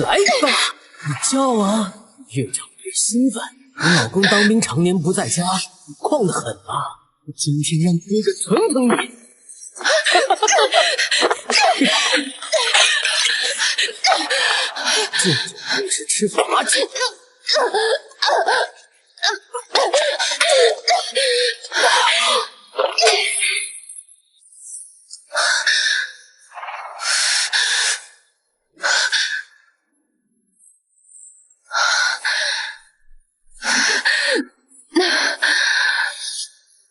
来吧，你叫啊，越叫越兴奋。你老公当兵常年不在家，旷得很啊。今天让哥哥疼疼你。这也是吃罚酒。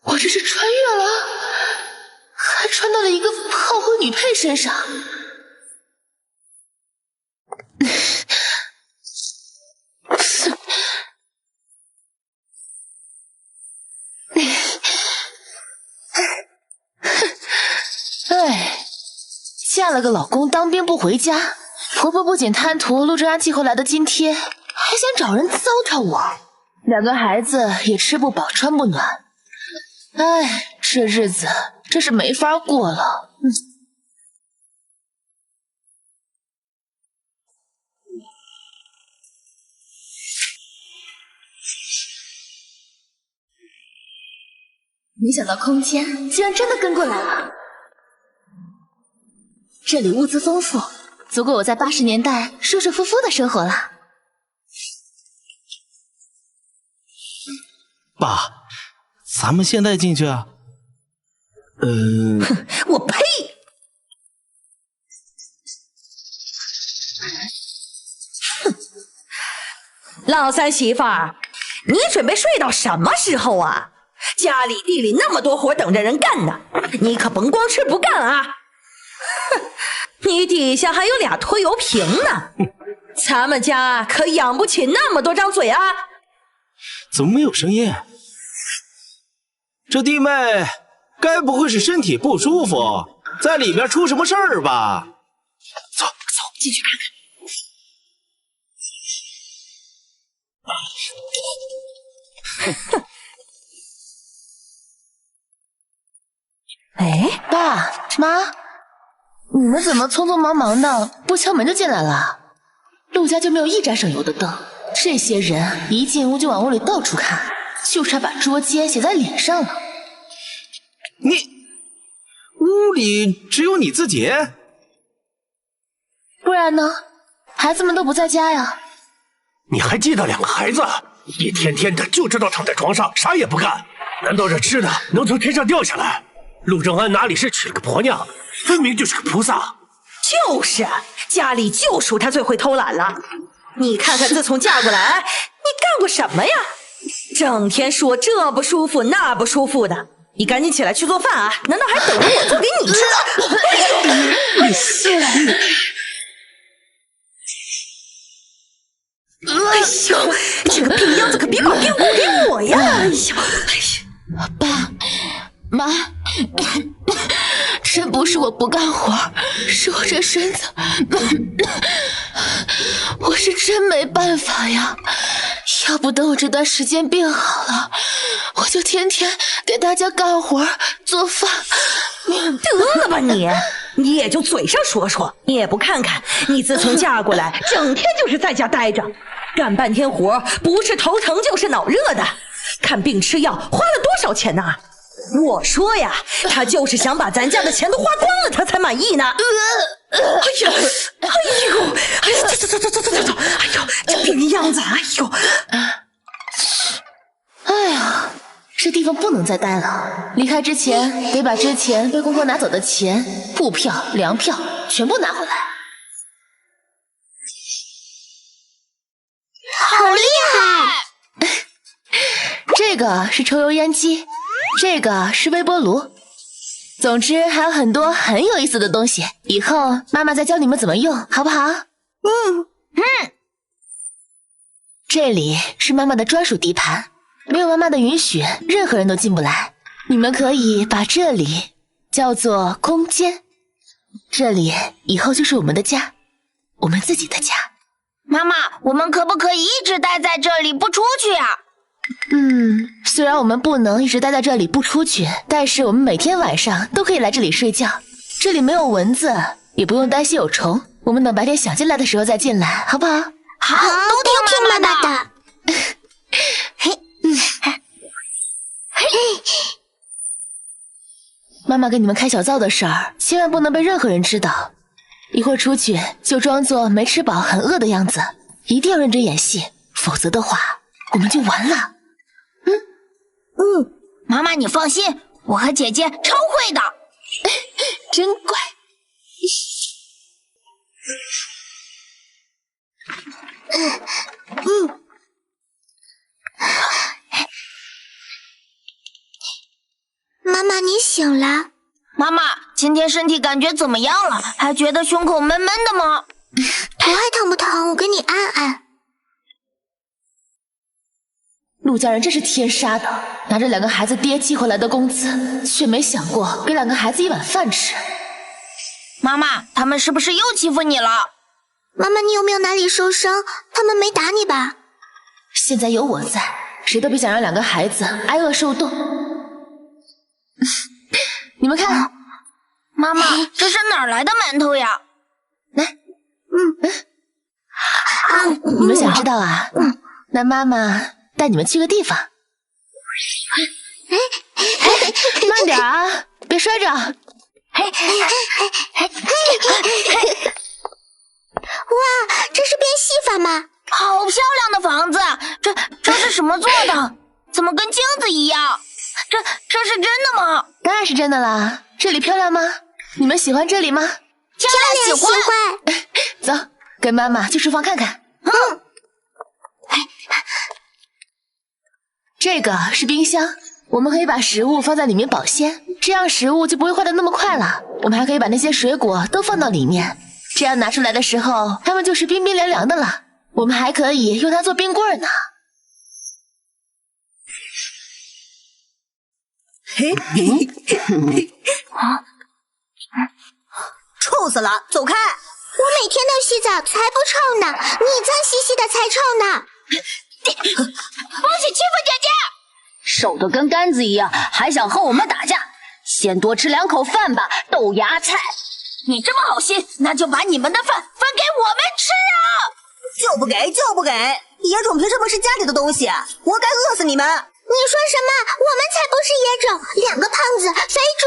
我这是穿越了，还穿到了一个炮灰女配身上。哎，嫁了个老公当兵不回家，婆婆不仅贪图陆正安寄回来的津贴，还想找人糟蹋我。两个孩子也吃不饱穿不暖，哎，这日子真是没法过了。没想到空间居然真的跟过来了。这里物资丰富，足够我在80年代舒舒服服的生活了。爸，咱们现在进去啊？我呸！老三媳妇儿，你准备睡到什么时候啊？家里地里那么多活等着人干呢，你可甭光吃不干啊！哼，你底下还有俩拖油瓶呢，咱们家可养不起那么多张嘴啊！怎么没有声音？这弟妹该不会是身体不舒服，在里面出什么事儿吧？走，进去看看。哎，爸妈，你们怎么匆匆忙忙的不敲门就进来了？陆家就没有一盏省油的灯，这些人一进屋就往屋里到处看，就差把捉奸写在脸上了。你屋里只有你自己？不然呢？孩子们都不在家呀。你还记得两个孩子，一天天的就知道躺在床上啥也不干，难道这吃的能从天上掉下来？陆正安哪里是娶了个婆娘，分明就是个菩萨。就是家里就属他最会偷懒了。你看看自从嫁过来，你干过什么呀？整天说这不舒服那不舒服的。你赶紧起来去做饭啊！难道还等着我做给你吃？哎呦，这个病秧子可别搞丢给我呀！哎呦，爸妈，真不是我不干活，是我这身子，我是真没办法呀。要不等我这段时间病好了，我就天天给大家干活做饭。得了吧你也就嘴上说说，你也不看看，你自从嫁过来，整天就是在家待着，干半天活，不是头疼就是脑热的，看病吃药花了多少钱呢？我说呀，他就是想把咱家的钱都花光了，他才满意呢。哎呀，走，哎呦，这病样子，哎呦，哎呀，这地方不能再待了。离开之前，得把之前被公婆拿走的钱、布票、粮票全部拿回来。好厉害！这个是抽油烟机，这个是微波炉。总之还有很多很有意思的东西，以后妈妈再教你们怎么用，好不好？这里是妈妈的专属地盘，没有妈妈的允许，任何人都进不来。你们可以把这里叫做空间，这里以后就是我们的家，我们自己的家。妈妈，我们可不可以一直待在这里不出去啊？虽然我们不能一直待在这里不出去，但是我们每天晚上都可以来这里睡觉。这里没有蚊子，也不用担心有虫。我们等白天想进来的时候再进来，好不好？好，都听妈妈的。妈妈给你们开小灶的事儿，千万不能被任何人知道。一会儿出去就装作没吃饱、很饿的样子，一定要认真演戏，否则的话我们就完了。妈妈你放心，我和姐姐超会的。真乖。妈妈，你醒了？妈妈，今天身体感觉怎么样了？还觉得胸口闷闷的吗？头还疼不疼？我给你按按。陆家人真是天杀的，拿着2个孩子爹寄回来的工资，却没想过给2个孩子一碗饭吃。妈妈，他们是不是又欺负你了？妈妈，你有没有哪里受伤？他们没打你吧？现在有我在，谁都别想让2个孩子挨饿受冻。你们看，妈妈，这是哪儿来的馒头呀？来，你们想知道啊？那妈妈带你们去个地方。慢点啊，别摔着。哇，这是变戏法吗？好漂亮的房子，这是什么做的？怎么跟镜子一样？这是真的吗？当然是真的啦。这里漂亮吗？你们喜欢这里吗？漂亮，喜欢。走，跟妈妈去厨房看看。这个是冰箱，我们可以把食物放在里面保鲜，这样食物就不会坏得那么快了。我们还可以把那些水果都放到里面，这样拿出来的时候，它们就是冰冰凉凉的了。我们还可以用它做冰棍呢。臭死了，走开！我每天都洗澡，才不臭呢！你脏兮兮的才臭呢！不许欺负姐姐！瘦得跟杆子一样，还想和我们打架？先多吃2口饭吧，豆芽菜。你这么好心，那就把你们的饭分给我们吃啊！就不给就不给！野种凭什么是家里的东西？活该饿死你们！你说什么？我们才不是野种，2个胖子肥猪！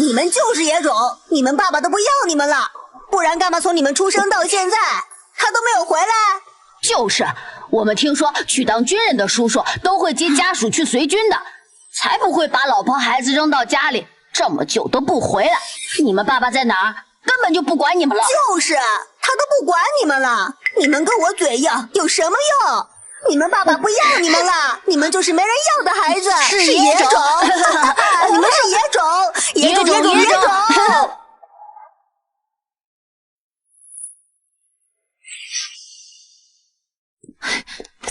你们就是野种，你们爸爸都不要你们了，不然干嘛从你们出生到现在，他都没有回来？就是，我们听说去当军人的叔叔都会接家属去随军的，才不会把老婆孩子扔到家里这么久都不回来。你们爸爸在哪儿？根本就不管你们了。就是，他都不管你们了，你们跟我嘴硬有什么用？你们爸爸不要你们了，你们就是没人要的孩子，是野种，你们是野种，野种。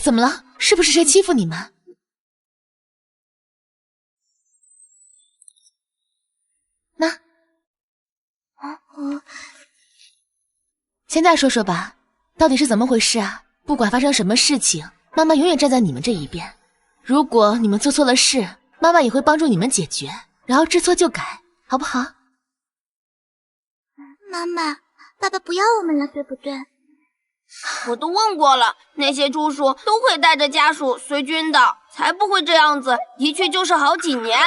怎么了？是不是谁欺负你们？那，现在说说吧，到底是怎么回事啊？不管发生什么事情，妈妈永远站在你们这一边。如果你们做错了事，妈妈也会帮助你们解决，然后知错就改，好不好？妈妈，爸爸不要我们了，对不对？我都问过了，那些猪叔都会带着家属随军的，才不会这样子，一去就是好几年。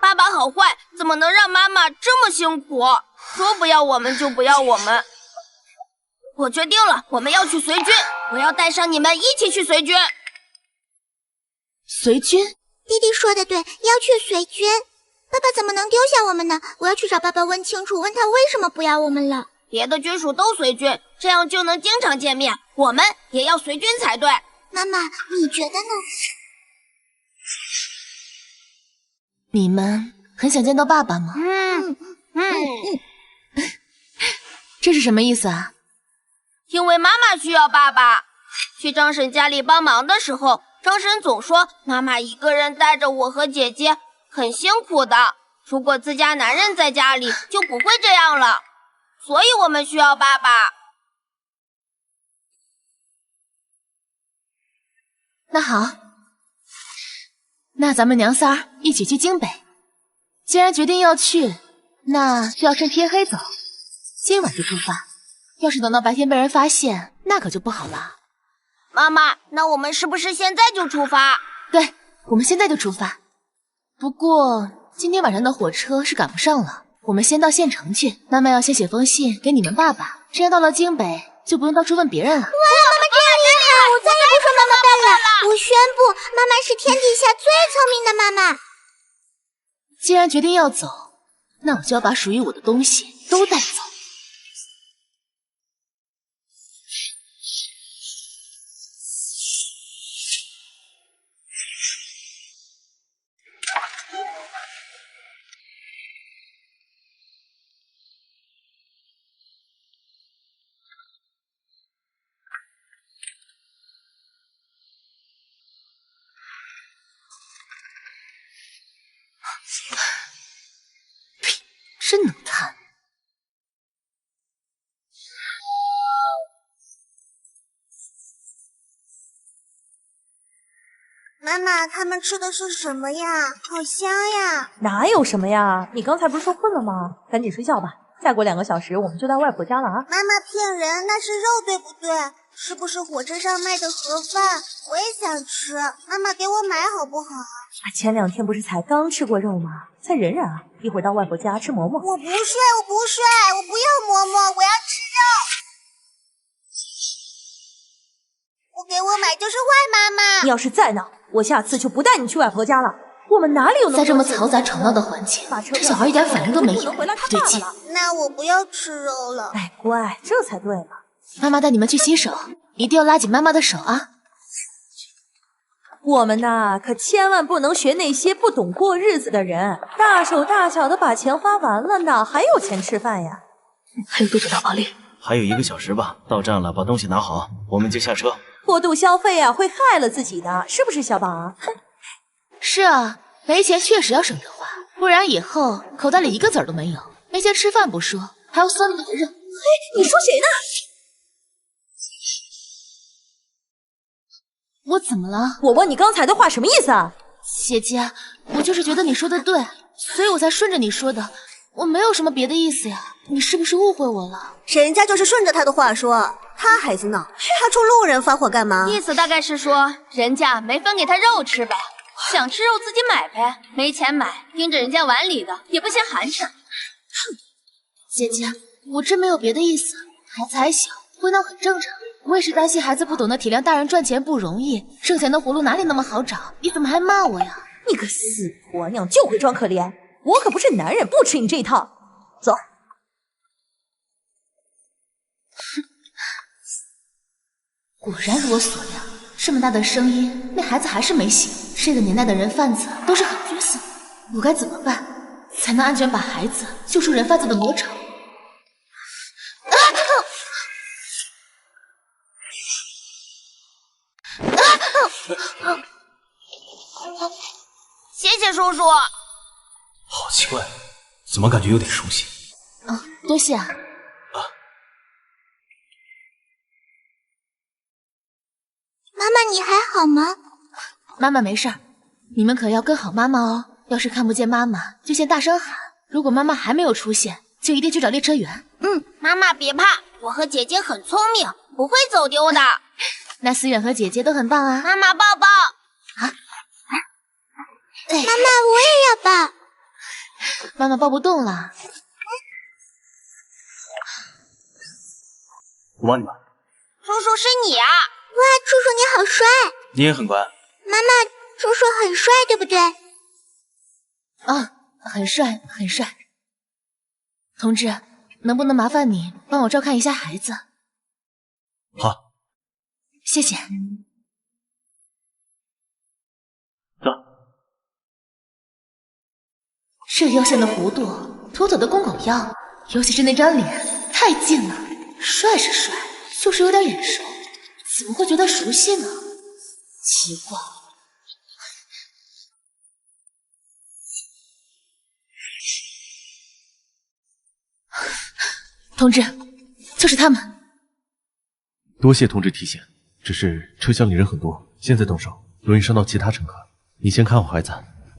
爸爸好坏，怎么能让妈妈这么辛苦？说不要我们就不要我们。我决定了，我们要去随军，我要带上你们一起去随军。随军？弟弟说的对，要去随军。爸爸怎么能丢下我们呢？我要去找爸爸问清楚，问他为什么不要我们了。别的军属都随军，这样就能经常见面，我们也要随军才对。妈妈，你觉得呢？你们很想见到爸爸吗？这是什么意思啊？因为妈妈需要爸爸。去张婶家里帮忙的时候，张婶总说妈妈一个人带着我和姐姐很辛苦的，如果自家男人在家里就不会这样了，所以我们需要爸爸。那好，那咱们娘仨一起去京北。既然决定要去，那就要趁天黑走。今晚就出发。要是等到白天被人发现，那可就不好了。妈妈，那我们是不是现在就出发？对，我们现在就出发。不过今天晚上的火车是赶不上了，我们先到县城去。妈妈要先写封信给你们爸爸，这样到了京北就不用到处问别人了。哇，妈妈真厉害！我再也不说妈妈笨了。我宣布，妈妈是天底下最聪明的妈妈。既然决定要走，那我就要把属于我的东西都带走。真能贪！妈妈，他们吃的是什么呀？好香呀！哪有什么呀？你刚才不是说困了吗？赶紧睡觉吧，再过2个小时我们就到外婆家了啊！妈妈骗人，那是肉对不对？是不是火车上卖的盒饭？我也想吃，妈妈给我买好不好？前2天不是才刚吃过肉吗？再忍忍啊，一会儿到外婆家吃馍馍。我不睡，我不睡，我不要馍馍，我要吃肉。不给我买就是坏妈妈。你要是再闹，我下次就不带你去外婆家了。我们哪里有那么在这么嘈杂吵闹的环境，这小孩一点反应都没有，不对劲。那我不要吃肉了。哎，乖，这才对呢。妈妈带你们去洗手，一定要拉紧妈妈的手啊！我们呐，可千万不能学那些不懂过日子的人，大手大脚的把钱花完了，哪还有钱吃饭呀？还有多久到保利？还有1个小时吧，到站了，把东西拿好，我们就下车。过度消费啊，会害了自己的，是不是小宝？是啊，没钱确实要省着花，不然以后口袋里1个子儿都没有，没钱吃饭不说，还要酸别人。嘿，你说谁呢？我怎么了？我问你刚才的话什么意思啊？姐姐，我就是觉得你说的对，所以我才顺着你说的，我没有什么别的意思呀。你是不是误会我了？人家就是顺着他的话说，他孩子闹，他冲路人发火干嘛？意思大概是说，人家没分给他肉吃呗，想吃肉自己买呗，没钱买，盯着人家碗里的也不嫌寒碜。哼，姐姐，我真没有别的意思，孩子还小，会闹很正常。我也是担心孩子不懂得体谅大人赚钱不容易，挣钱的活路哪里那么好找？你怎么还骂我呀？你个死婆娘，就会装可怜！我可不是男人，不吃你这一套。走。果然如我所料，这么大的声音，那孩子还是没醒。这个年代的人贩子都是狠角色，我该怎么办才能安全把孩子救出人贩子的魔爪？谢谢叔叔。好奇怪，怎么感觉有点熟悉？多谢啊。妈妈，你还好吗？妈妈没事儿，你们可要跟好妈妈哦。要是看不见妈妈，就先大声喊。如果妈妈还没有出现，就一定去找列车员。妈妈别怕，我和姐姐很聪明，不会走丢的。那思远和姐姐都很棒啊。妈妈抱抱。妈妈，我也要抱。妈妈抱不动了。我帮你吧。叔叔是你啊！哇，叔叔你好帅！你也很乖。妈妈，叔叔很帅，对不对？很帅，很帅。同志，能不能麻烦你帮我照看一下孩子？好，谢谢。走。这腰线的弧度，妥妥的公狗腰，尤其是那张脸，太近了。帅是帅，就是有点眼熟，怎么会觉得熟悉呢？奇怪。同志，就是他们。多谢同志提醒，只是车厢里人很多，现在动手容易伤到其他乘客。你先看好孩子，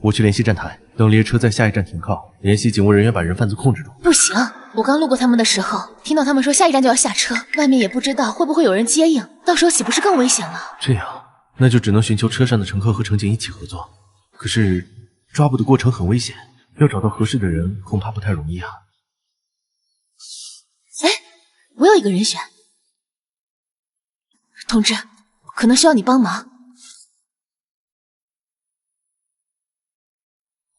我去联系站台，等列车在下一站停靠，联系警务人员把人贩子控制住。不行，我刚路过他们的时候，听到他们说下一站就要下车，外面也不知道会不会有人接应，到时候岂不是更危险了？这样，那就只能寻求车上的乘客和乘警一起合作。可是抓捕的过程很危险，要找到合适的人恐怕不太容易啊。哎，我有一个人选，同志，可能需要你帮忙。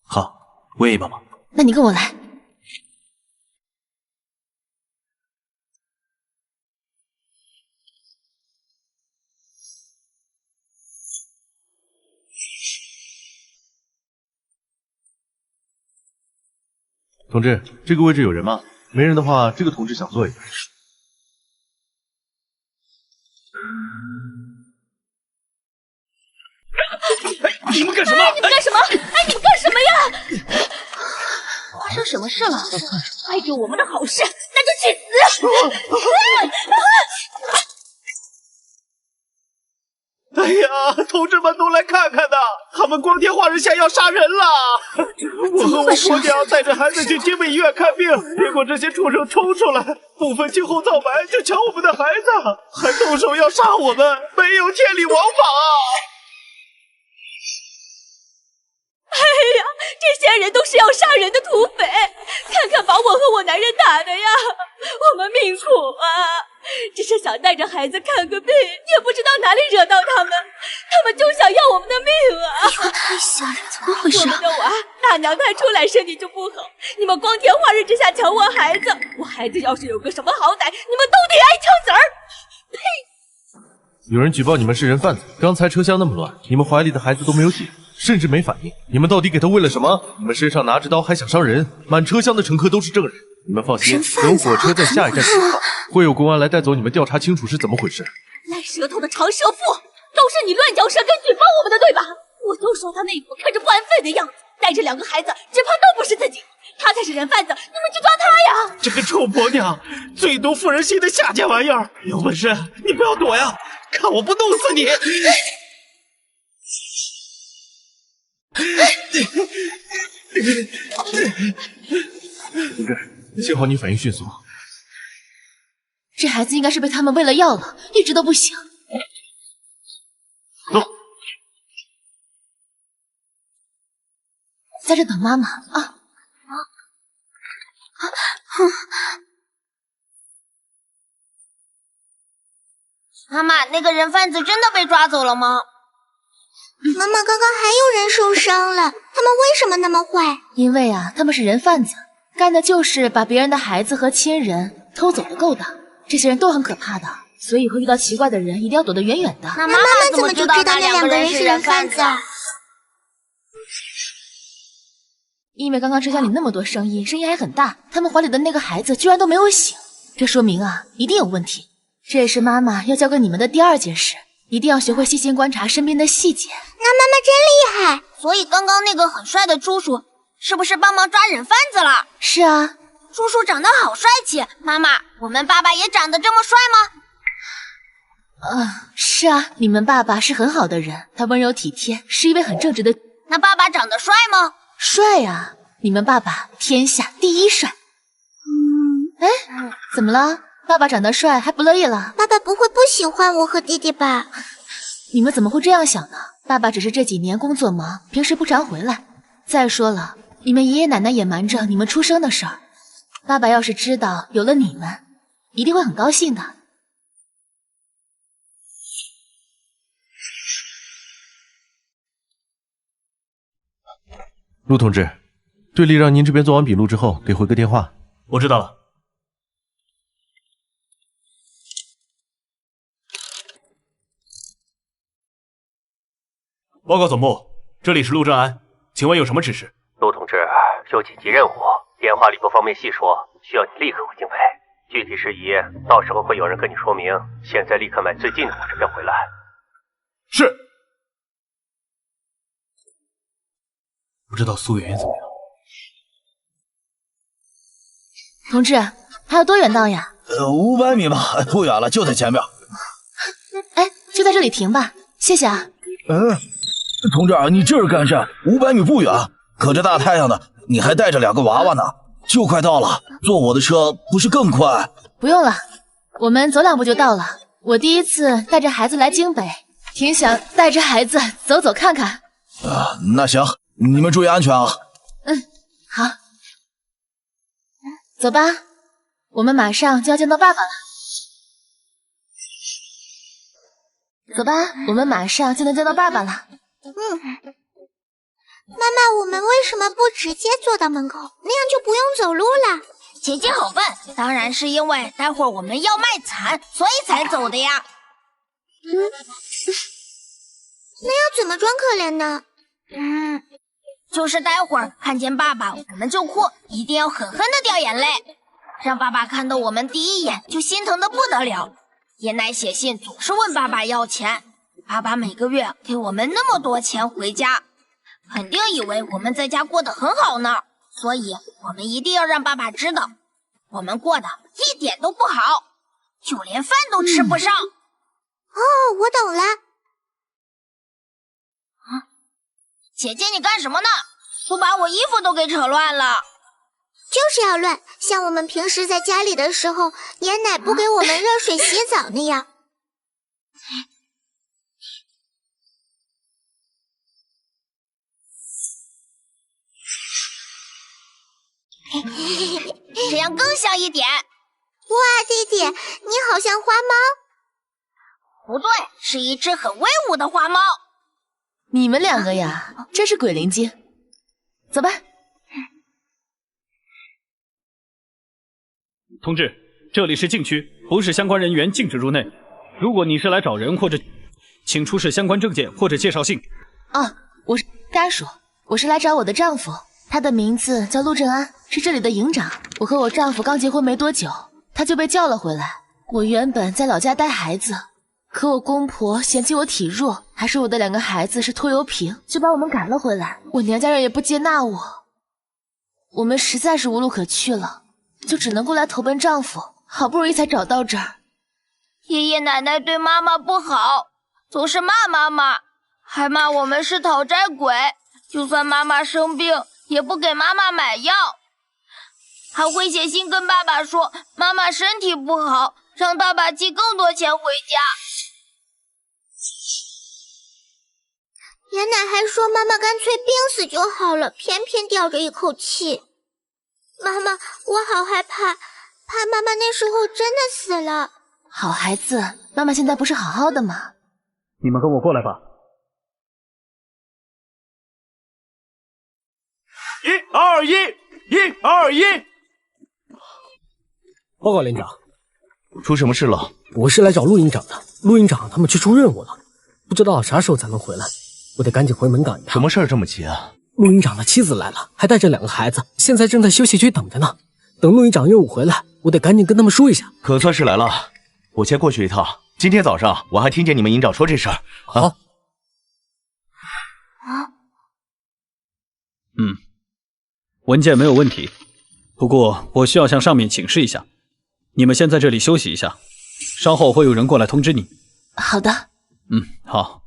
好，我愿意帮忙。那你跟我来。同志，这个位置有人吗？没人的话，这个同志想坐一个。你们干什么？你们干什么？哎，你们干什么呀？发生什么事了？碍着我们的好事，那就去死！哎呀，同志们都来看看呐！他们光天化日下要杀人了！我和我婆娘带着孩子去精美医院看病，结果这些畜生冲出来，不分青红皂白就抢我们的孩子，还动手要杀我们，没有天理王法啊！哎呀，这些人都是要杀人的土匪！看看把我和我男人打的呀，我们命苦啊！只是想带着孩子看个病，也不知道哪里惹到他们，他们就想要我们的命啊！太吓人了，怎么回事？我们的娃大娘胎出来身体就不好，你们光天化日之下抢我孩子，我孩子要是有个什么好歹，你们都得挨枪子儿！呸！有人举报你们是人贩子，刚才车厢那么乱，你们怀里的孩子都没有血，甚至没反应，你们到底给他喂了什么？你们身上拿着刀还想伤人，满车厢的乘客都是证人。你们放心，等火车在下一站停靠，会有公安来带走你们，调查清楚是怎么回事。赖舌头的长舌妇，都是你乱嚼舌根举报我们的，对吧？我都说他那副看着不安分的样子，带着2个孩子，只怕都不是自己，他才是人贩子，你们去抓他呀！这个臭婆娘，最毒妇人心的下贱玩意儿！有本事你不要躲呀，看我不弄死你！同志，幸好你反应迅速。这孩子应该是被他们喂了药了，一直都不醒。走，在这等妈妈啊！妈妈，那个人贩子真的被抓走了吗？妈妈，刚刚还有人受伤了，他们为什么那么坏？因为啊，他们是人贩子，干的就是把别人的孩子和亲人偷走的勾当。这些人都很可怕的，所以以后遇到奇怪的人一定要躲得远远的。那妈妈怎么知道那2个人是人贩子？因为刚刚车厢里那么多声音还很大，他们怀里的那个孩子居然都没有醒，这说明啊，一定有问题。这也是妈妈要教给你们的第2件事，一定要学会细心观察身边的细节。那妈妈真厉害！所以刚刚那个很帅的叔叔，是不是帮忙抓人贩子了？是啊，叔叔长得好帅气。妈妈，我们爸爸也长得这么帅吗？是啊，你们爸爸是很好的人，他温柔体贴，是一位很正直的。那爸爸长得帅吗？帅啊，你们爸爸天下第1帅。怎么了？爸爸长得帅还不乐意了？爸爸不会不喜欢我和弟弟吧？你们怎么会这样想呢？爸爸只是这几年工作忙，平时不常回来。再说了，你们爷爷奶奶也瞒着你们出生的事儿。爸爸要是知道有了你们，一定会很高兴的。陆同志，队里让您这边做完笔录之后，给回个电话。我知道了。报告总部，这里是陆正安，请问有什么指示？陆同志，有紧急任务，电话里不方便细说，需要你立刻回经费。具体事宜到时候会有人跟你说明。现在立刻买最近的火车票回来。是。不知道苏媛媛怎么样？同志，还有多远到呀？500米吧，不远了，就在前面。哎，就在这里停吧，谢谢啊。同志，你这是干啥？500米不远，可这大太阳的，你还带着2个娃娃呢，就快到了，坐我的车不是更快？不用了，我们走2步就到了。我第一次带着孩子来京北，挺想带着孩子走走看看。那行，你们注意安全啊。好，走吧，我们马上就要见到爸爸了。走吧，我们马上就能见到爸爸了。妈妈，我们为什么不直接坐到门口，那样就不用走路了？姐姐好笨，当然是因为待会儿我们要卖惨，所以才走的呀。那要怎么装可怜呢？就是待会儿看见爸爸我们就哭，一定要狠狠的掉眼泪，让爸爸看到我们第一眼就心疼的不得了。爷奶写信总是问爸爸要钱，爸爸每个月给我们那么多钱回家，肯定以为我们在家过得很好呢。所以我们一定要让爸爸知道，我们过得一点都不好，就连饭都吃不上。我懂了。姐姐你干什么呢？都把我衣服都给扯乱了。就是要乱，像我们平时在家里的时候，爷奶不给我们热水洗澡那样。这样更像一点。哇，弟弟，你好像花猫。不对，是一只很威武的花猫。你们2个呀，真是鬼灵精。走吧。同志，这里是禁区，不是相关人员禁止入内。如果你是来找人或者，请出示相关证件或者介绍信。我是家属，我是来找我的丈夫，他的名字叫陆正安，是这里的营长。我和我丈夫刚结婚没多久，他就被叫了回来。我原本在老家带孩子，可我公婆嫌弃我体弱，还说我的2个孩子是拖油瓶，就把我们赶了回来。我娘家人也不接纳我，我们实在是无路可去了，就只能过来投奔丈夫，好不容易才找到这儿。爷爷奶奶对妈妈不好，总是骂妈妈，还骂我们是讨债鬼，就算妈妈生病也不给妈妈买药，还会写信跟爸爸说妈妈身体不好，让爸爸寄更多钱回家。爷奶还说妈妈干脆病死就好了，偏偏吊着一口气。妈妈，我好害怕，怕妈妈那时候真的死了。好孩子，妈妈现在不是好好的吗？你们跟我过来吧。121，121。报告连长，出什么事了？我是来找陆营长的，陆营长他们去出任务了，不知道啥时候才能回来，我得赶紧回门赶一趟。什么事儿这么急啊？陆营长的妻子来了，还带着2个孩子，现在正在休息区等着呢。等陆营长任务回来，我得赶紧跟他们说一下。可算是来了，我先过去一趟。今天早上我还听见你们营长说这事儿。好。文件没有问题，不过我需要向上面请示一下。你们先在这里休息一下，稍后会有人过来通知你。好的。好。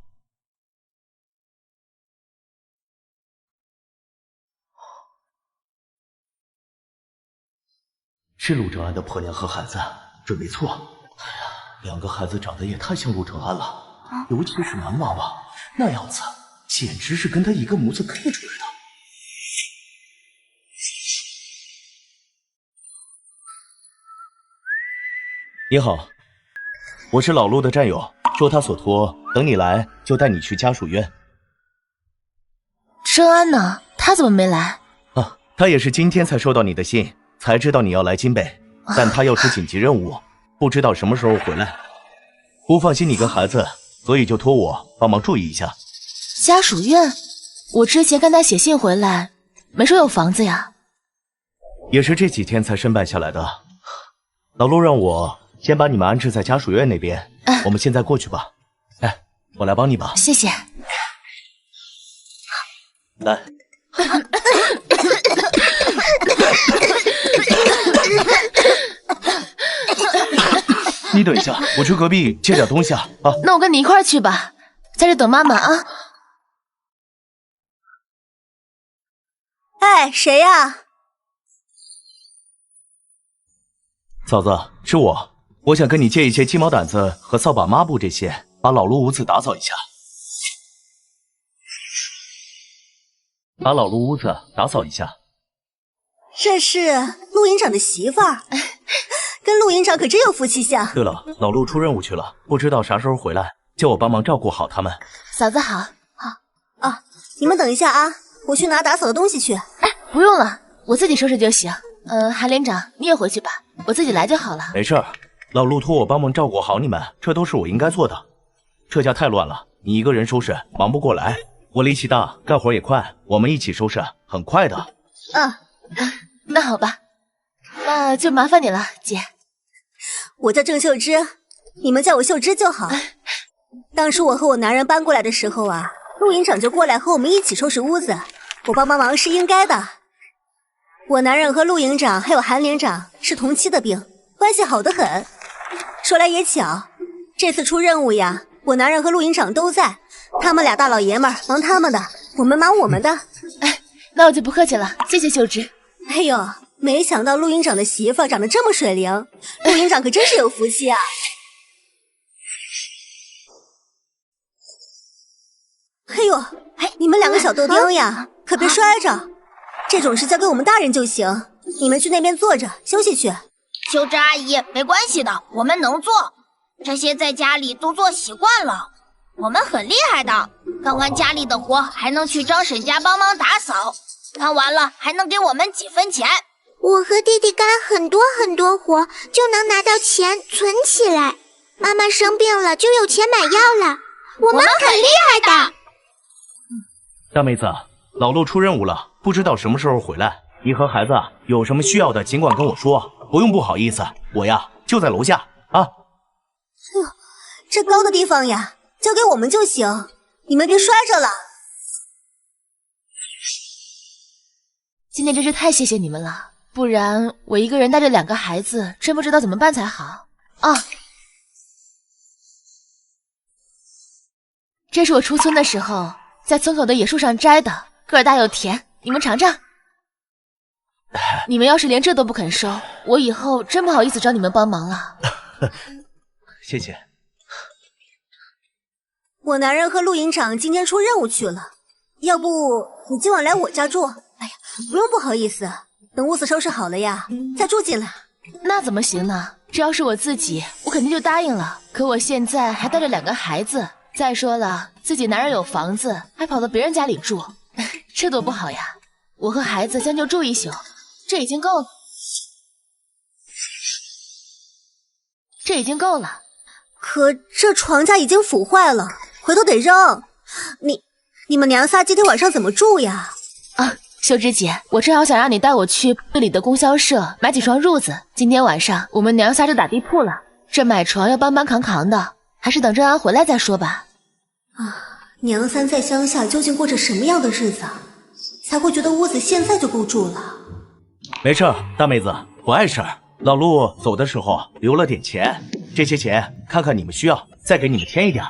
是陆正安的婆娘和孩子，准没错。哎呀，2个孩子长得也太像陆正安了，尤其是男娃娃，那样子简直是跟他一个模子刻出来的。你好，我是老陆的战友，说他所托，等你来就带你去家属院。正安呢？他怎么没来？他也是今天才收到你的信，才知道你要来京北，但他要出紧急任务，不知道什么时候回来，不放心你跟孩子，所以就托我帮忙注意一下。家属院？我之前跟他写信回来，没说有房子呀。也是这几天才申办下来的。老陆让我先把你们安置在家属院那边，我们现在过去吧。来，我来帮你吧。谢谢。来。你等一下，我去隔壁借点东西啊。那我跟你一块儿去吧，在这等妈妈啊。哎，谁呀？嫂子，是我想跟你借一些鸡毛掸子和扫把、抹布这些，把老路屋子打扫一下。把老路屋子打扫一下。这是陆营长的媳妇儿，跟陆营长可真有夫妻相。对了，老陆出任务去了，不知道啥时候回来，叫我帮忙照顾好他们。嫂子好。啊，你们等一下啊，我去拿打扫的东西去。哎，不用了，我自己收拾就行。韩连长，你也回去吧，我自己来就好了。没事儿，老陆托我帮忙照顾好你们，这都是我应该做的。这家太乱了，你一个人收拾忙不过来，我力气大，干活也快，我们一起收拾，很快的。那好吧，那就麻烦你了，姐。我叫郑秀芝，你们叫我秀芝就好。当初我和我男人搬过来的时候啊，陆营长就过来和我们一起收拾屋子，我帮忙是应该的。我男人和陆营长还有韩连长是同期的兵，关系好得很。说来也巧，这次出任务呀，我男人和陆营长都在，他们俩大老爷们儿忙他们的，我们忙我们的。哎，那我就不客气了，谢谢秀芝。哎呦，没想到陆营长的媳妇长得这么水灵，陆营长可真是有福气啊！哎呦，你们两个小豆丁呀，可别摔着，这种事交给我们大人就行。你们去那边坐着休息去。秀芝阿姨，没关系的，我们能做，这些在家里都做习惯了，我们很厉害的。干完家里的活，还能去张婶家帮忙打扫，干完了还能给我们几分钱。我和弟弟干很多活，就能拿到钱存起来。妈妈生病了，就有钱买药了。我们很厉害的。大妹子，老陆出任务了，不知道什么时候回来。你和孩子有什么需要的，尽管跟我说，不用不好意思，我呀就在楼下啊。哎呦，这高的地方呀，交给我们就行，你们别摔着了。今天真是太谢谢你们了，不然我一个人带着2个孩子，真不知道怎么办才好。这是我出村的时候在村口的野树上摘的，个儿大又甜，你们尝尝。你们要是连这都不肯收，我以后真不好意思找你们帮忙了。谢谢。我男人和陆营长今天出任务去了，要不你今晚来我家住？哎呀，不用不好意思，等屋子收拾好了呀，再住进来。那怎么行呢？这要是我自己，我肯定就答应了。可我现在还带着2个孩子，再说了，自己男人有房子，还跑到别人家里住，这多不好呀！我和孩子将就住一宿，这已经够了。这已经够了。可这床架已经腐坏了，回头得扔。你们娘仨今天晚上怎么住呀？秀芝姐，我正好想让你带我去这里的供销社买几双褥子。今天晚上我们娘仨就打地铺了，这买床要搬搬扛扛的，还是等郑安回来再说吧。娘三在乡下究竟过着什么样的日子啊？才会觉得屋子现在就够住了？没事，大妹子不碍事儿。老陆走的时候留了点钱，这些钱看看你们需要，再给你们添一点。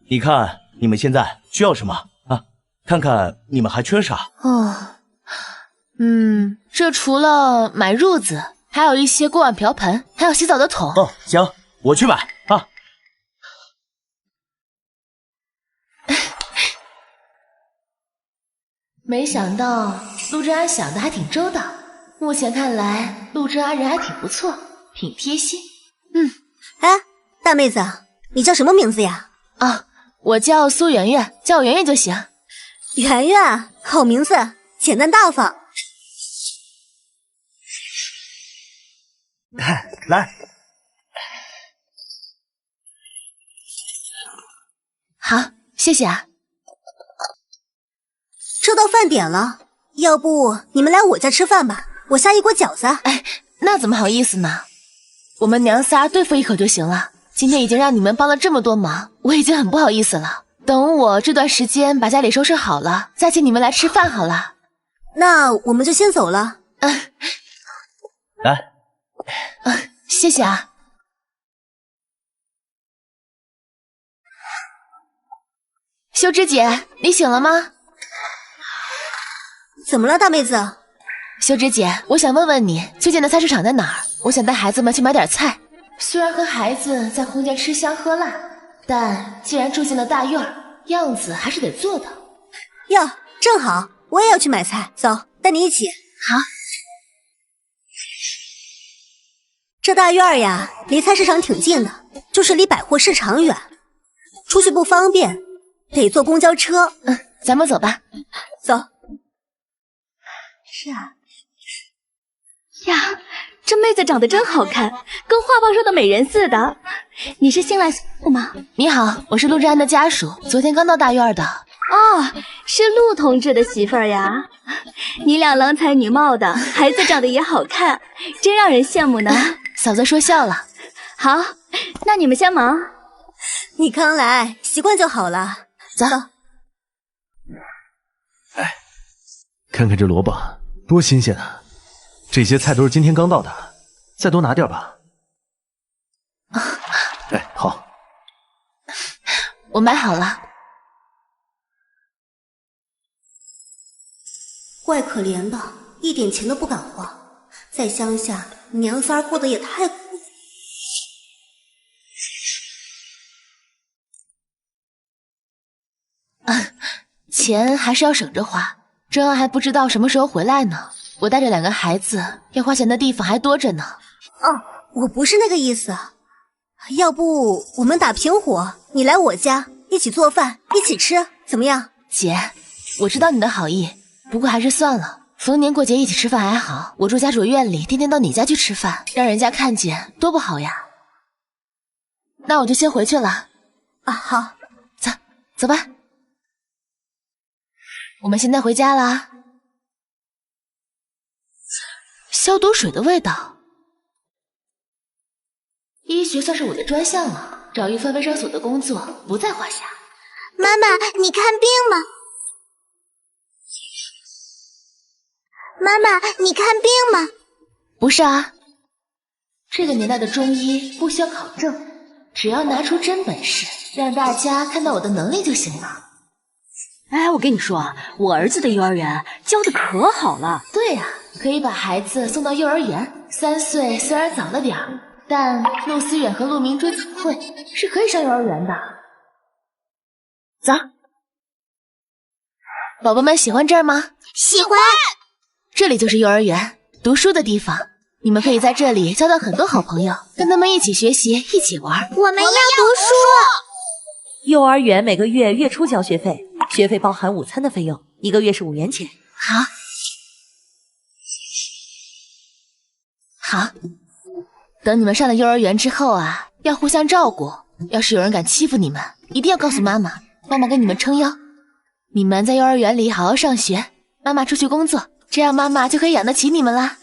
你看你们现在需要什么啊？看看你们还缺啥？这除了买褥子，还有一些锅碗瓢盆，还有洗澡的桶。行，我去买啊。没想到陆振安想的还挺周到，目前看来陆振安人还挺不错，挺贴心。大妹子，你叫什么名字呀？我叫苏圆圆，叫我圆圆就行。圆圆，好名字，简单大方。来，好，谢谢啊。这到饭点了，要不你们来我家吃饭吧，我下一锅饺子。那怎么好意思呢？我们娘仨对付一口就行了。今天已经让你们帮了这么多忙，我已经很不好意思了。等我这段时间把家里收拾好了，再请你们来吃饭好了。那我们就先走了。来，谢谢啊。秀芝姐，你醒了吗？怎么了，大妹子？秀芝姐，我想问问你，最近的菜市场在哪儿？我想带孩子们去买点菜。虽然和孩子在空间吃香喝辣，但既然住进了大院儿，样子还是得做的。哟，正好，我也要去买菜，走，带你一起。好。这大院儿呀，离菜市场挺近的，就是离百货市场远，出去不方便，得坐公交车。咱们走吧。走。是啊。呀，这妹子长得真好看，跟画报上的美人似的。你是新来的吗？你好，我是陆志安的家属，昨天刚到大院的。哦，是陆同志的媳妇儿呀。你俩郎才女貌的，孩子长得也好看，真让人羡慕呢。嫂子说笑了。好，那你们先忙。你刚来，习惯就好了。走。哎，看看这萝卜，多新鲜啊！这些菜都是今天刚到的，再多拿点吧。哎，好。我买好了。怪可怜的，一点钱都不敢花。在乡下，娘仨过得也太苦了。钱还是要省着花，真安还不知道什么时候回来呢。我带着2个孩子，要花钱的地方还多着呢。哦，我不是那个意思。要不我们打平伙，你来我家一起做饭，一起吃，怎么样？姐，我知道你的好意，不过还是算了。逢年过节一起吃饭还好，我住家属院里，天天到你家去吃饭，让人家看见多不好呀。那我就先回去了。啊，好，走吧。我们现在回家啦。消毒水的味道，医学算是我的专项了，找一份卫生所的工作不在话下。妈妈，你看病吗？妈妈，你看病吗？不是啊，这个年代的中医不需要考证，只要拿出真本事，让大家看到我的能力就行了。哎，我跟你说啊，我儿子的幼儿园教的可好了。对呀，可以把孩子送到幼儿园。3岁虽然早了点儿，但陆思远和陆明追子慧是可以上幼儿园的。走，宝宝们喜欢这儿吗？喜欢。这里就是幼儿园，读书的地方。你们可以在这里交到很多好朋友，跟他们一起学习，一起玩。我们要读书。幼儿园每个月月初交学费，学费包含午餐的费用，1个月是5元钱。好，等你们上了幼儿园之后啊，要互相照顾。要是有人敢欺负你们，一定要告诉妈妈，妈妈给你们撑腰。你们在幼儿园里好好上学，妈妈出去工作，这样妈妈就可以养得起你们啦。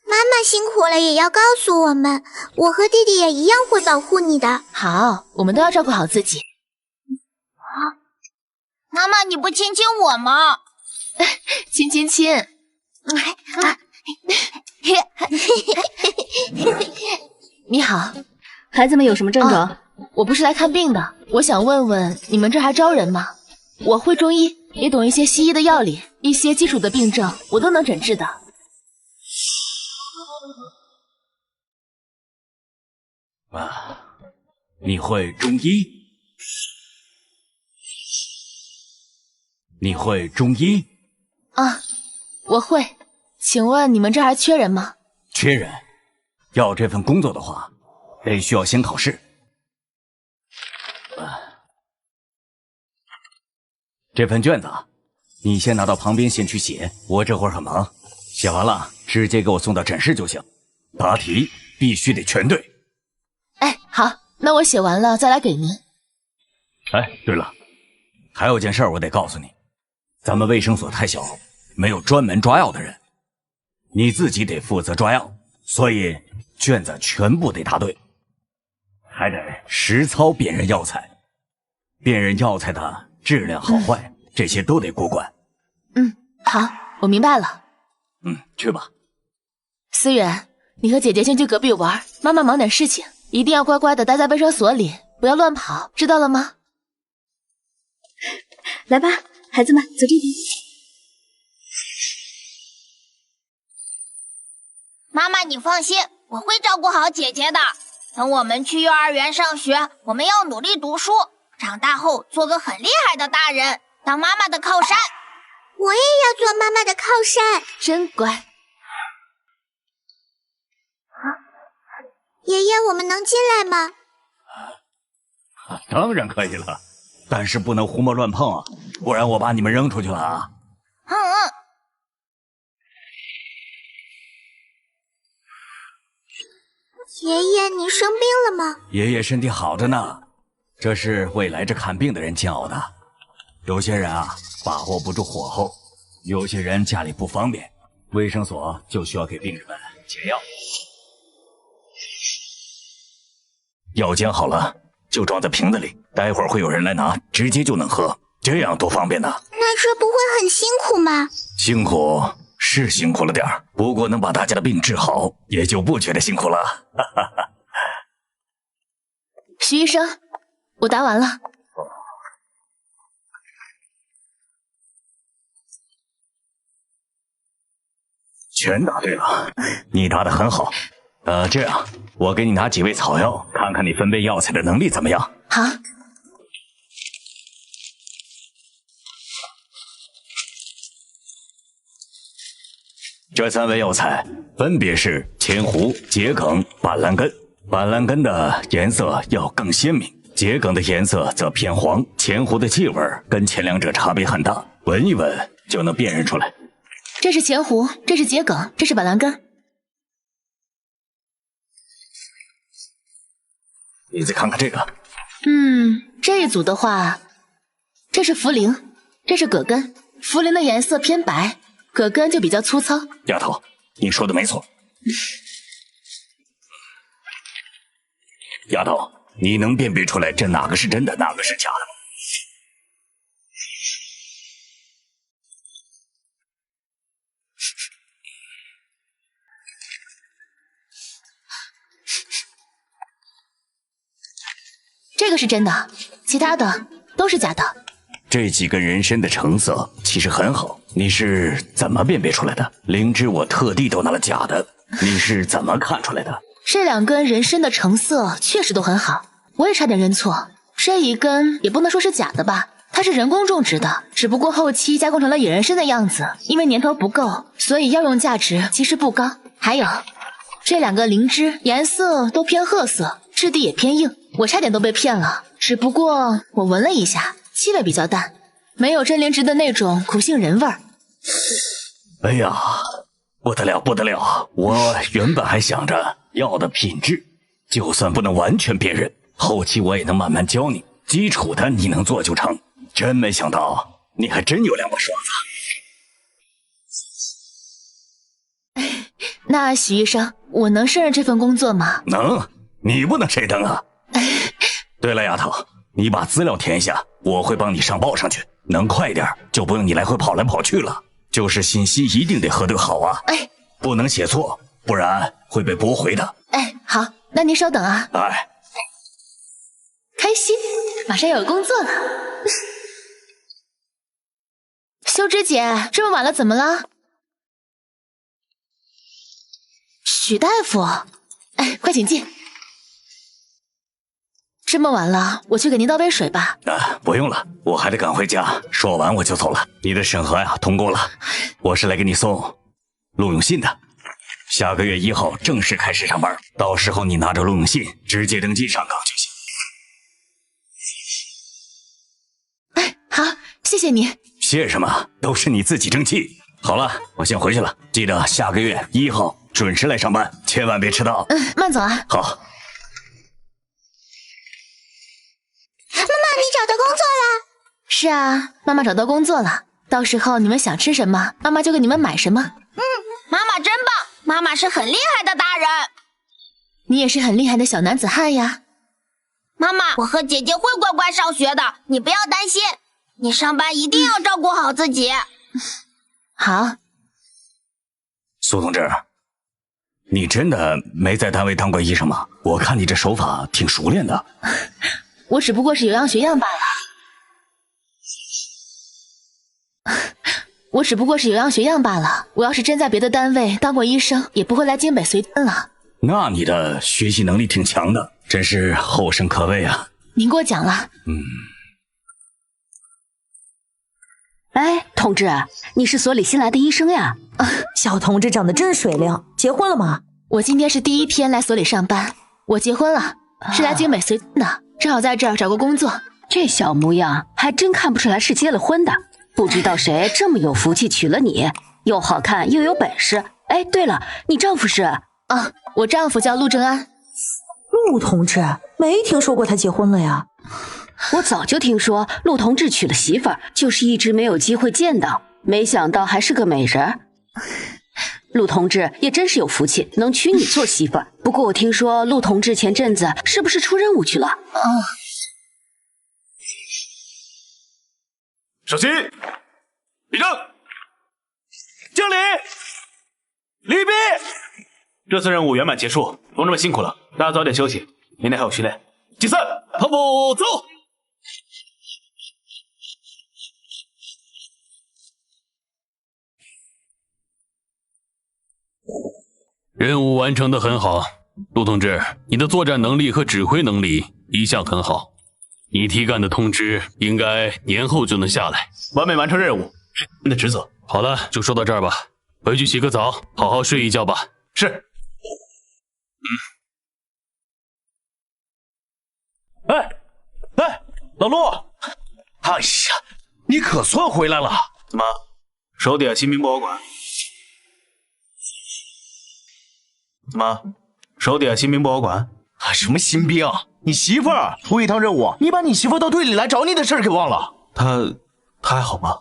妈妈辛苦了，也要告诉我们，我和弟弟也一样会保护你的。好，我们都要照顾好自己。妈妈，你不亲亲我吗？亲亲亲。你好，孩子们有什么症状？我不是来看病的，我想问问你们这还招人吗？我会中医，也懂一些西医的药理，一些基础的病症我都能诊治的。啊，你会中医？你会中医？啊，我会。请问你们这还缺人吗？缺人，要这份工作的话，得需要先考试。这份卷子，你先拿到旁边先去写，我这会儿很忙，写完了直接给我送到诊室就行。答题必须得全对。哎，好，那我写完了再来给您。哎，对了，还有件事我得告诉你，咱们卫生所太小，没有专门抓药的人，你自己得负责抓药，所以卷子全部得答对，还得实操辨认药材，辨认药材的质量好坏，这些都得过关。好，我明白了。去吧。思远，你和姐姐先去隔壁玩，妈妈忙点事情，一定要乖乖的待在卫生所里，不要乱跑，知道了吗？来吧，孩子们，走这边。妈妈，你放心，我会照顾好姐姐的。等我们去幼儿园上学，我们要努力读书，长大后做个很厉害的大人，当妈妈的靠山。我也要做妈妈的靠山。真乖。爷爷，我们能进来吗？当然可以了，但是不能胡摸乱碰啊，不然我把你们扔出去了啊。爷爷，你生病了吗？爷爷身体好着呢，这是为来这看病的人煎熬的。有些人啊，把握不住火候，有些人家里不方便，卫生所就需要给病人们煎药。药煎好了，就装在瓶子里，待会儿会有人来拿，直接就能喝，这样多方便呢。那这不会很辛苦吗？辛苦是辛苦了点儿，不过能把大家的病治好，也就不觉得辛苦了。徐医生，我答完了。全答对了，你答得很好。这样，我给你拿几味草药，看看你分辨药材的能力怎么样。好。这3味药材分别是前胡、桔梗、板蓝根。板蓝根的颜色要更鲜明，桔梗的颜色则偏黄，前胡的气味跟前两者差别很大，闻一闻就能辨认出来。这是前胡，这是桔梗，这是板蓝根。你再看看这个。这一组的话，这是茯苓，这是葛根。茯苓的颜色偏白，葛根就比较粗糙。丫头，你说的没错。丫头，你能辨别出来这哪个是真的，哪个是假的吗？这个是真的，其他的都是假的。这几根人参的成色其实很好，你是怎么辨别出来的？灵芝我特地都拿了假的，你是怎么看出来的？这2根人参的成色确实都很好，我也差点认错。这一根也不能说是假的吧，它是人工种植的，只不过后期加工成了野人参的样子，因为年头不够，所以药用价值其实不高。还有这2个灵芝颜色都偏褐色，质地也偏硬，我差点都被骗了。只不过我闻了一下，气味比较淡，没有真灵芝的那种苦杏仁味儿。哎呀，不得了不得了！我原本还想着药的品质，就算不能完全辨认，后期我也能慢慢教你，基础的你能做就成。真没想到你还真有2把刷子。那许医生，我能胜任这份工作吗？能，你不能谁能啊？对了，丫头，你把资料填一下，我会帮你上报上去，能快点就不用你来回跑来跑去了。就是信息一定得核对好啊，不能写错，不然会被驳回的。好，那您稍等啊。开心，马上有工作了。秀芝姐，这么晚了怎么了？许大夫，快请进。这么晚了，我去给您倒杯水吧。不用了，我还得赶回家，说完我就走了。你的审核呀通过了，我是来给你送录用信的。下个月1号正式开始上班，到时候你拿着录用信直接登记上岗就行。好，谢谢你。谢什么？都是你自己争气。好了，我先回去了，记得下个月1号准时来上班，千万别迟到。慢走啊。好。妈妈，你找到工作了？是啊，妈妈找到工作了。到时候你们想吃什么，妈妈就给你们买什么。妈妈真棒，妈妈是很厉害的大人。你也是很厉害的小男子汉呀。妈妈，我和姐姐会乖乖上学的，你不要担心。你上班一定要照顾好自己。好。苏同志，你真的没在单位当过医生吗？我看你这手法挺熟练的。我只不过是有样学样罢了。我只不过是有样学样罢了。我要是真在别的单位当过医生，也不会来京北随军了。那你的学习能力挺强的，真是后生可畏啊！您过奖了。哎，同志，你是所里新来的医生呀？小同志长得真水灵，结婚了吗？我今天是第1天来所里上班，我结婚了，是来京北随军的，正好在这儿找个工作。这小模样还真看不出来是结了婚的，不知道谁这么有福气娶了你，又好看又有本事。哎，对了，你丈夫是？啊，我丈夫叫陆正安。陆同志，没听说过他结婚了呀。我早就听说陆同志娶了媳妇儿，就是一直没有机会见到，没想到还是个美人。陆同志也真是有福气，能娶你做媳妇儿。不过我听说陆同志前阵子是不是出任务去了？小心！立正！敬礼！礼毕！这次任务圆满结束，同志们辛苦了，大家早点休息，明天还有训练。解散，跑步走！任务完成的很好，陆同志，你的作战能力和指挥能力一向很好，你提干的通知应该年后就能下来。完美完成任务是您的职责。好了，就说到这儿吧，回去洗个澡，好好睡一觉吧。是。哎，老陆，哎呀，你可算回来了！怎么，手底下新兵不好管？怎么，手底下新兵不好管？啊，什么新兵？你媳妇儿出一趟任务，你把你媳妇儿到队里来找你的事儿给忘了？她还好吗？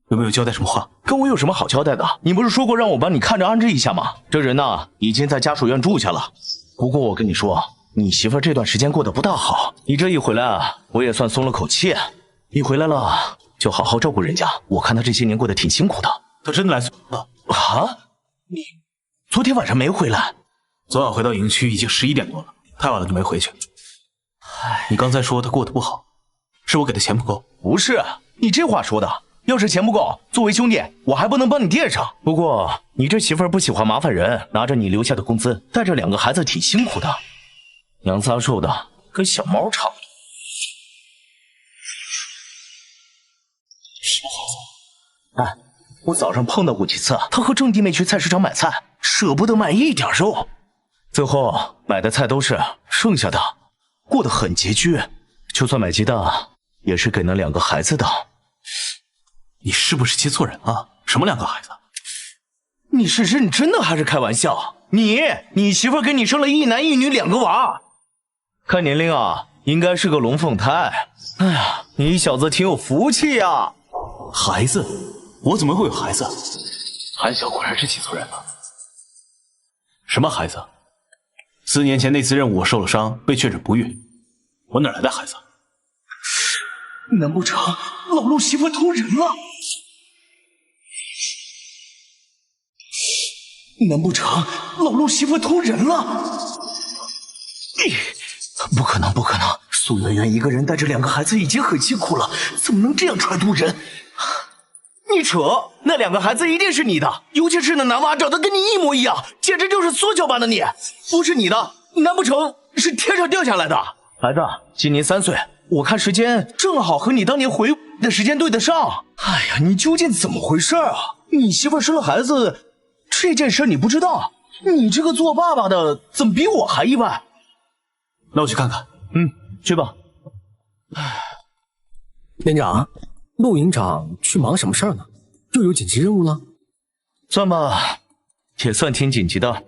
有没有交代什么话？跟我有什么好交代的？你不是说过让我帮你看着安置一下吗？这人呢，已经在家属院住下了。不过我跟你说，你媳妇儿这段时间过得不大好，你这一回来啊，我也算松了口气。你回来了，就好好照顾人家。我看她这些年过得挺辛苦的。她真的来了啊？你昨天晚上没回来？昨晚回到营区已经11点多了，太晚了就没回去。你刚才说她过得不好，是我给她钱不够？不是，你这话说的，要是钱不够，作为兄弟，我还不能帮你垫上。不过你这媳妇儿不喜欢麻烦人，拿着你留下的工资，带着2个孩子挺辛苦的，娘仨瘦的跟小猫差不多。什么孩子？哎，我早上碰到过几次，他和郑弟妹去菜市场买菜，舍不得买一点肉，最后买的菜都是剩下的，过得很拮据。就算买鸡蛋，也是给那2个孩子的。你是不是接错人了？什么2个孩子？你是认真的还是开玩笑？你媳妇儿给你生了1男1女2个娃，看年龄啊，应该是个龙凤胎。哎呀，你小子挺有福气呀！孩子？我怎么会有孩子？韩晓果然是记错人了。什么孩子？4年前那次任务我受了伤，被确诊不育，我哪来的孩子？难不成老陆媳妇偷人了？难不成老陆媳妇偷人了？不可能，不可能！苏媛媛一个人带着2个孩子已经很辛苦了，怎么能这样传渡人？你扯！那2个孩子一定是你的，尤其是那男娃长得跟你一模一样，简直就是缩小版的你。不是你的，难不成是天上掉下来的？孩子，今年3岁，我看时间正好和你当年回的时间对得上。哎呀，你究竟怎么回事啊？你媳妇生了孩子这件事你不知道？你这个做爸爸的怎么比我还意外？那我去看看。去吧。连长，陆营长去忙什么事儿呢？又有紧急任务了？算吧，也算挺紧急的。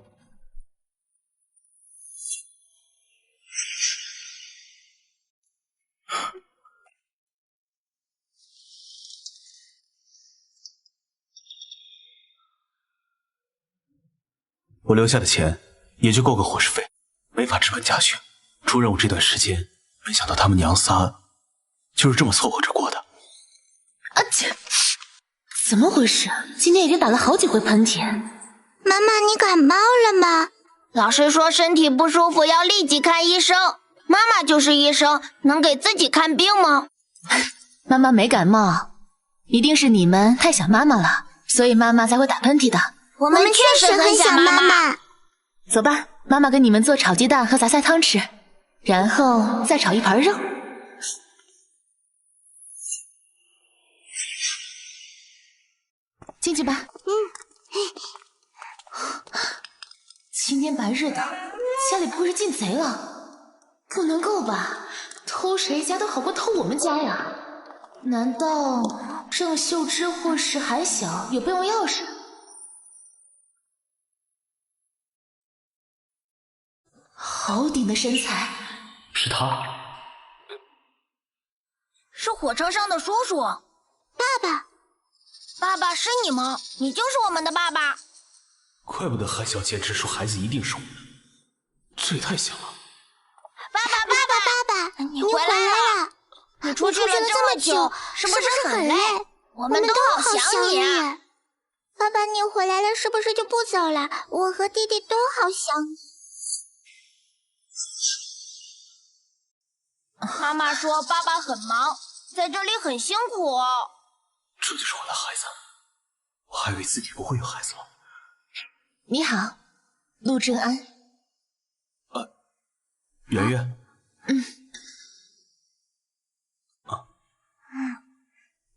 我留下的钱也就够个伙食费，没法置办家训。出任务这段时间，没想到他们娘仨就是这么凑合着过的。啊切！怎么回事？今天已经打了好几回喷嚏。妈妈，你感冒了吗？老师说身体不舒服要立即看医生。妈妈就是医生，能给自己看病吗？妈妈没感冒，一定是你们太想妈妈了，所以妈妈才会打喷嚏的。我们确实很想妈妈。走吧，妈妈给你们做炒鸡蛋和杂菜汤吃，然后再炒一盘肉。进去吧。今天白日的，家里不会是进贼了？不能够吧？偷谁家都好过偷我们家呀！难道郑秀芝或是海晓有备用钥匙？好顶的身材，是他。是火车上的叔叔。爸爸是你吗？你就是我们的爸爸。怪不得韩小坚持说孩子一定是我的，这也太像了。爸爸，你回来了！你出去了这么久，是不是很累？我们都好想你。爸爸，你回来了，是不是就不走了？我和弟弟都好想你。妈妈说爸爸很忙，在这里很辛苦哦。这就是我的孩子，我还以为自己不会有孩子了。你好，陆正安。圆圆。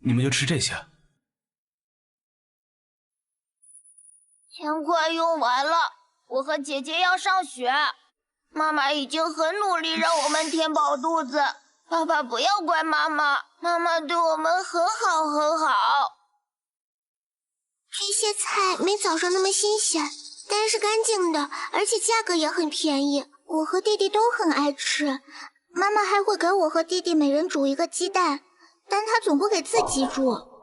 你们就吃这些。钱快用完了，我和姐姐要上学。妈妈已经很努力让我们填饱肚子，爸爸不要怪妈妈，妈妈对我们很好很好。这些菜没早上那么新鲜，但是干净的，而且价格也很便宜，我和弟弟都很爱吃。妈妈还会给我和弟弟每人煮一个鸡蛋，但她总不给自己煮。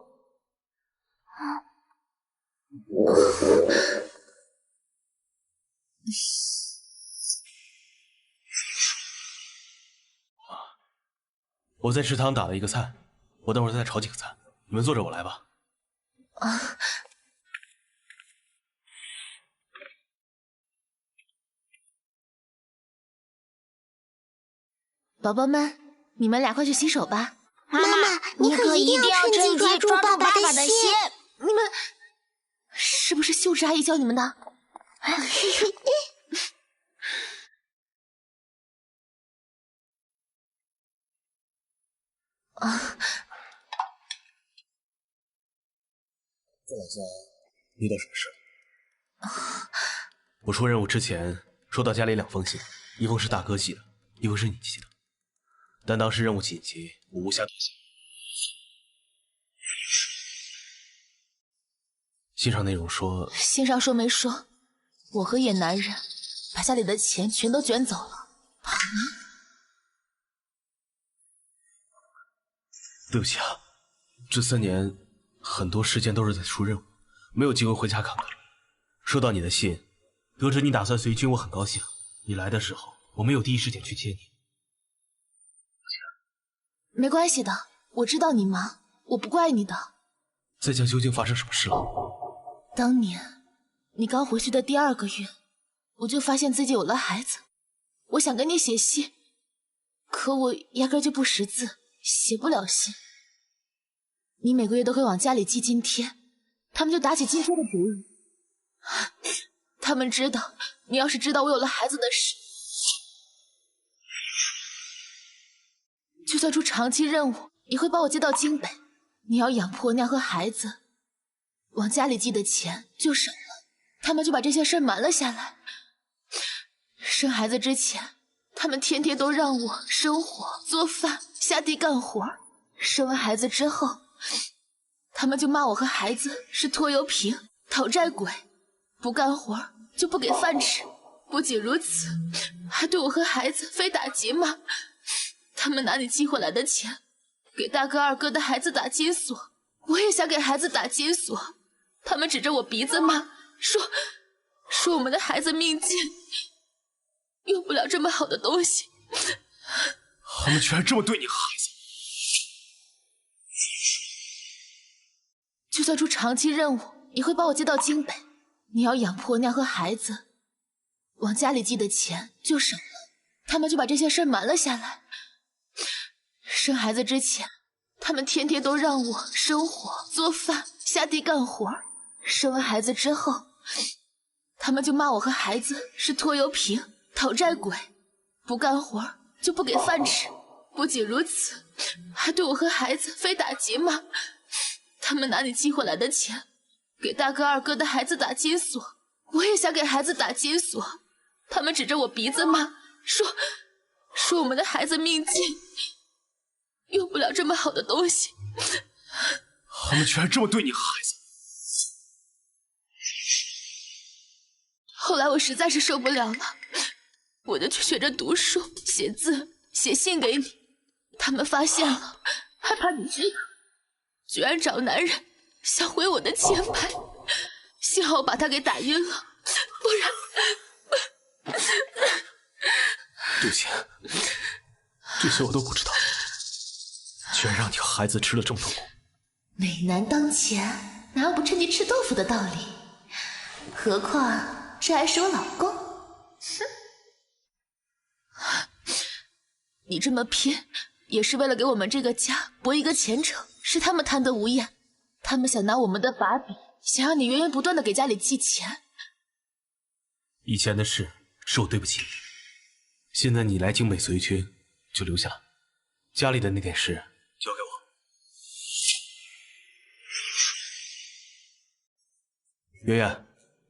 我在食堂打了一个菜，我等会儿再炒几个菜，你们坐着我来吧。宝宝们，你们俩快去洗手吧。妈妈，你可一定要趁机抓住爸爸的心。你们是不是秀芝阿姨教你们的？在老家遇到什么事？我出任务之前收到家里2封信，一封是大哥寄的，一封是你寄的。但当时任务紧急，我无暇多想。信上内容说，信上说没说，我和野男人把家里的钱全都卷走了。对不起啊，这3年很多时间都是在出任务，没有机会回家看看。收到你的信，得知你打算随军，我很高兴。你来的时候，我没有第一时间去接你。没关系的，我知道你忙，我不怪你的。在家究竟发生什么事了？当年你刚回去的第2个月，我就发现自己有了孩子。我想跟你写信，可我压根就不识字，写不了信。你每个月都会往家里寄津贴，他们就打起津贴的主意。他们知道，你要是知道我有了孩子的事，就算出长期任务，也会把我接到京北。你要养婆娘和孩子，往家里寄的钱就省了，他们就把这些事瞒了下来。生孩子之前，他们天天都让我生火、做饭、下地干活。生完孩子之后，他们就骂我和孩子是拖油瓶、讨债鬼，不干活就不给饭吃。不仅如此，还对我和孩子非打即骂。他们拿你寄回来的钱给大哥、2哥的孩子打金锁，我也想给孩子打金锁。他们指着我鼻子骂，说我们的孩子命贱，用不了这么好的东西。他们居然这么对你和孩子！就算出长期任务，也会把我接到京北。你要养婆娘和孩子，往家里寄的钱就省了，他们就把这些事瞒了下来。生孩子之前，他们天天都让我生火、做饭、下地干活。生完孩子之后，他们就骂我和孩子是拖油瓶、讨债鬼，不干活就不给饭吃。不仅如此，还对我和孩子非打即骂。他们拿你寄回来的钱给大哥、二哥的孩子打金锁，我也想给孩子打金锁。他们指着我鼻子骂，说我们的孩子命贱，用不了这么好的东西。他们居然这么对你和孩子！后来我实在是受不了了，我就去学着读书、写字、写信给你。他们发现了，害怕你知道，居然找男人想毁我的钱牌。幸好我把他给打晕了，不然……对不起，这些我都不知道，居然让你和孩子吃了这么多苦。美男当前，哪有不趁机吃豆腐的道理？何况这还是我老公。哼！你这么拼，也是为了给我们这个家博一个前程。是他们贪得无厌，他们想拿我们的把柄，想让你源源不断的给家里寄钱。以前的事是我对不起你，现在你来京北随军就留下，家里的那点事交给我。圆圆，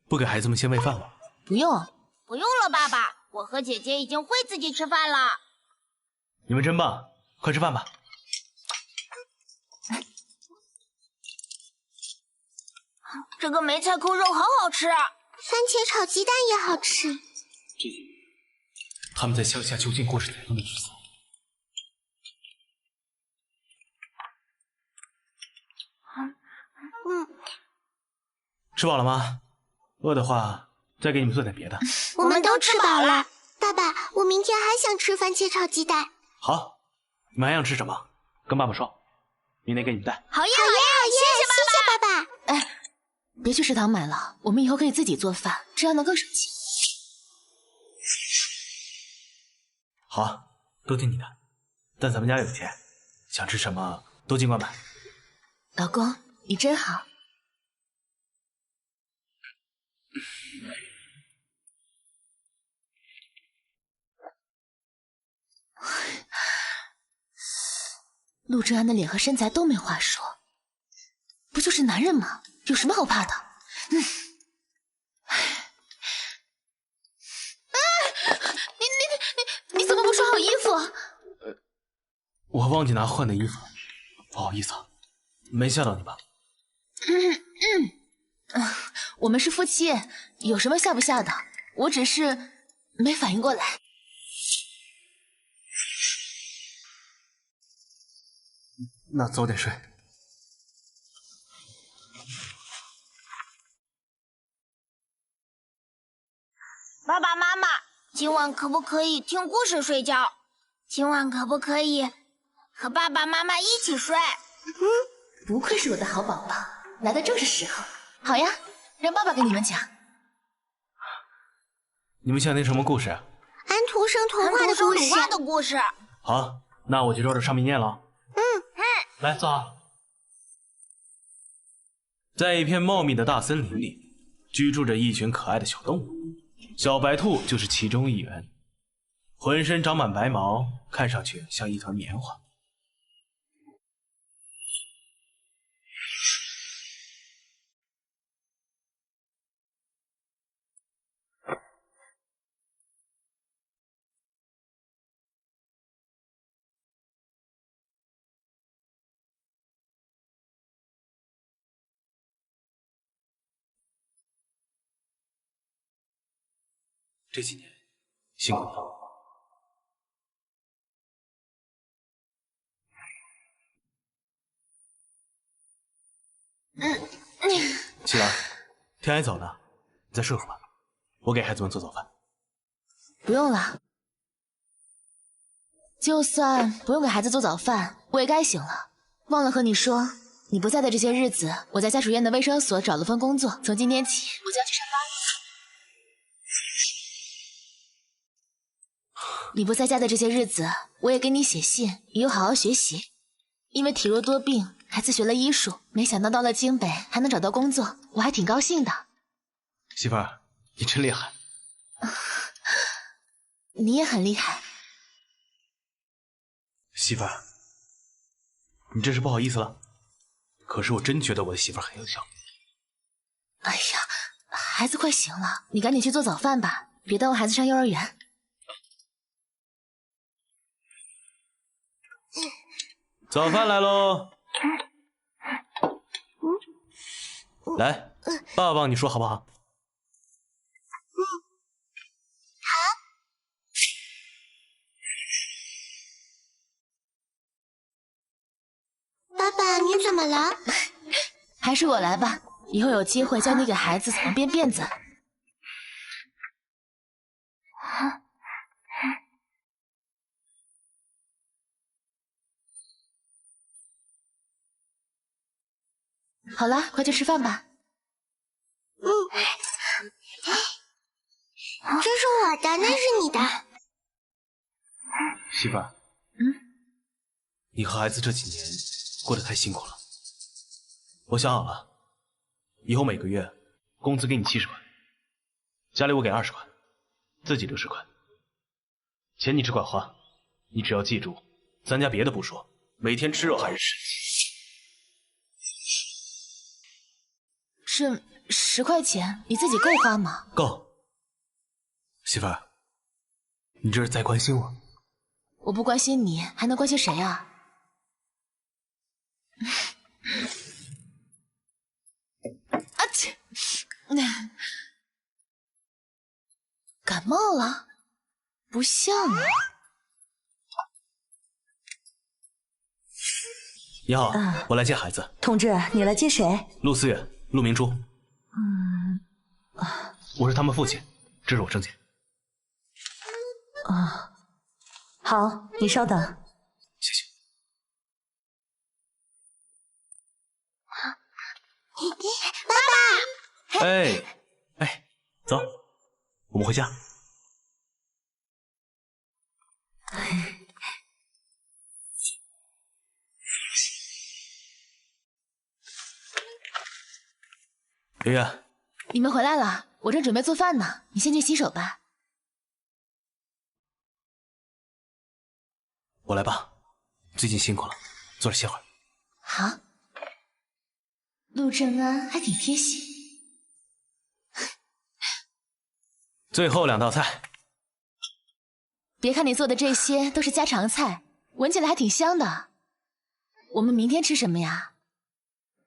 不给孩子们先喂饭吗？不用，不用了，爸爸，我和姐姐已经会自己吃饭了。你们真棒，快吃饭吧。这个梅菜扣肉好好吃，番茄炒鸡蛋也好吃。这他们在乡下究竟过着怎样的日子？吃饱了吗？饿的话，再给你们做点别的。我们都吃饱了。爸爸，我明天还想吃番茄炒鸡蛋。好，你们还想吃什么？跟爸爸说，明天给你们带。好耶，谢谢爸爸。哎，别去食堂买了，我们以后可以自己做饭，这样能更省钱。好，都听你的。但咱们家有钱，想吃什么都尽管买。老公，你真好。陆正安的脸和身材都没话说，不就是男人吗？有什么好怕的？你怎么不穿好衣服？我忘记拿换的衣服，不好意思啊，没吓到你吧？我们是夫妻，有什么吓不吓的？我只是没反应过来。那早点睡。爸爸妈妈，今晚可不可以听故事睡觉？今晚可不可以和爸爸妈妈一起睡？不愧是我的好宝宝，来的正是时候。好呀，让爸爸给你们讲。你们想听什么故事？安徒生童话的故事。好，那我就照着上面念了。来，坐好。在一片茂密的大森林里，居住着一群可爱的小动物，小白兔就是其中一员。浑身长满白毛，看上去像一团棉花。这几年辛苦你了。起来，天还早呢，你再睡会儿吧。我给孩子们做早饭。不用了，就算不用给孩子做早饭，我也该醒了。忘了和你说，你不在的这些日子，我在家属院的卫生所找了份工作，从今天起我就要去上班了。你不在家的这些日子，我也给你写信，你又好好学习。因为体弱多病，还自学了医术，没想到到了京北还能找到工作，我还挺高兴的。媳妇儿，你真厉害。你也很厉害。媳妇儿，你这是不好意思了？可是我真觉得我的媳妇儿很优秀。哎呀，孩子快醒了，你赶紧去做早饭吧，别耽误孩子上幼儿园。早饭来喽！来，爸爸帮你说好不好？爸爸，你怎么了？还是我来吧，以后有机会教你给孩子怎么编辫子。好了，快去吃饭吧。这是我的，那是你的。媳妇儿，你和孩子这几年过得太辛苦了。我想好了，以后每个月工资给你70块，家里我给20块，自己60块。钱你只管花，你只要记住，咱家别的不说，每天吃肉还是这10块钱，你自己够花吗？够。媳妇儿，你这是在关心我？我不关心你，还能关心谁啊？啊切！感冒了？不像啊。你好，我来接孩子。同志，你来接谁？陆思远、陆明珠。我是他们父亲，这是我证件。好，你稍等。谢谢。爸爸，哎，走，我们回家。圆圆，你们回来了，我正准备做饭呢，你先去洗手吧。我来吧，最近辛苦了，坐着歇会儿。好，陆正安还挺贴心。最后2道菜。别看你做的这些都是家常菜，闻起来还挺香的。我们明天吃什么呀？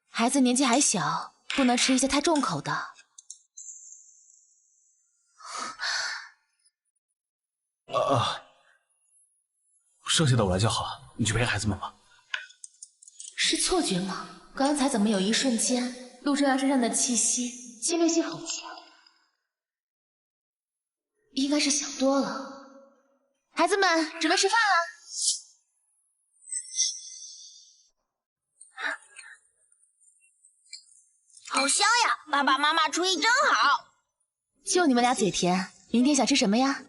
孩子年纪还小，不能吃一些太重口的。剩下的我来就好了，你去陪孩子们吧。是错觉吗？刚才怎么有一瞬间，陆正安身上的气息侵略性很强？应该是想多了。孩子们，准备吃饭了。好香呀！爸爸妈妈厨艺真好。就你们俩嘴甜，明天想吃什么呀？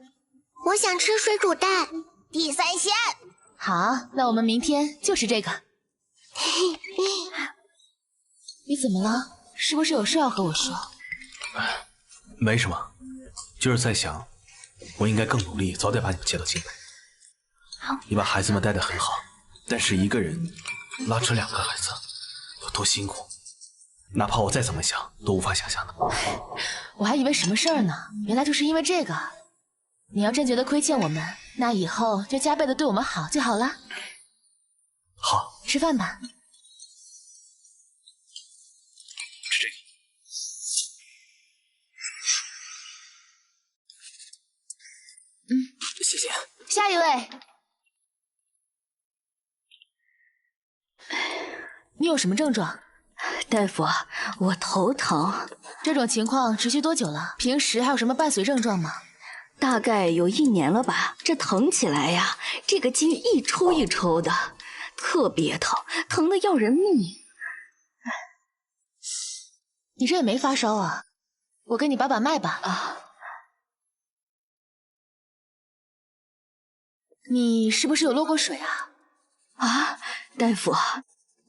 我想吃水煮蛋、地三鲜。好，那我们明天就吃这个。你怎么了？是不是有事要和我说？没什么，就是在想，我应该更努力，早点把你们接到京北。你把孩子们带得很好，但是一个人拉扯2个孩子，有多辛苦，哪怕我再怎么想，都无法想象的。我还以为什么事儿呢，原来就是因为这个。你要真觉得亏欠我们，那以后就加倍的对我们好就好了。好，吃饭吧。吃这个。谢谢。下一位。你有什么症状？大夫，我头疼。这种情况持续多久了？平时还有什么伴随症状吗？大概有1年了吧。这疼起来呀，这个筋一抽一抽的，特别疼，疼得要人命。你这也没发烧啊？我给你把把脉吧。你是不是有落过水啊？啊，大夫，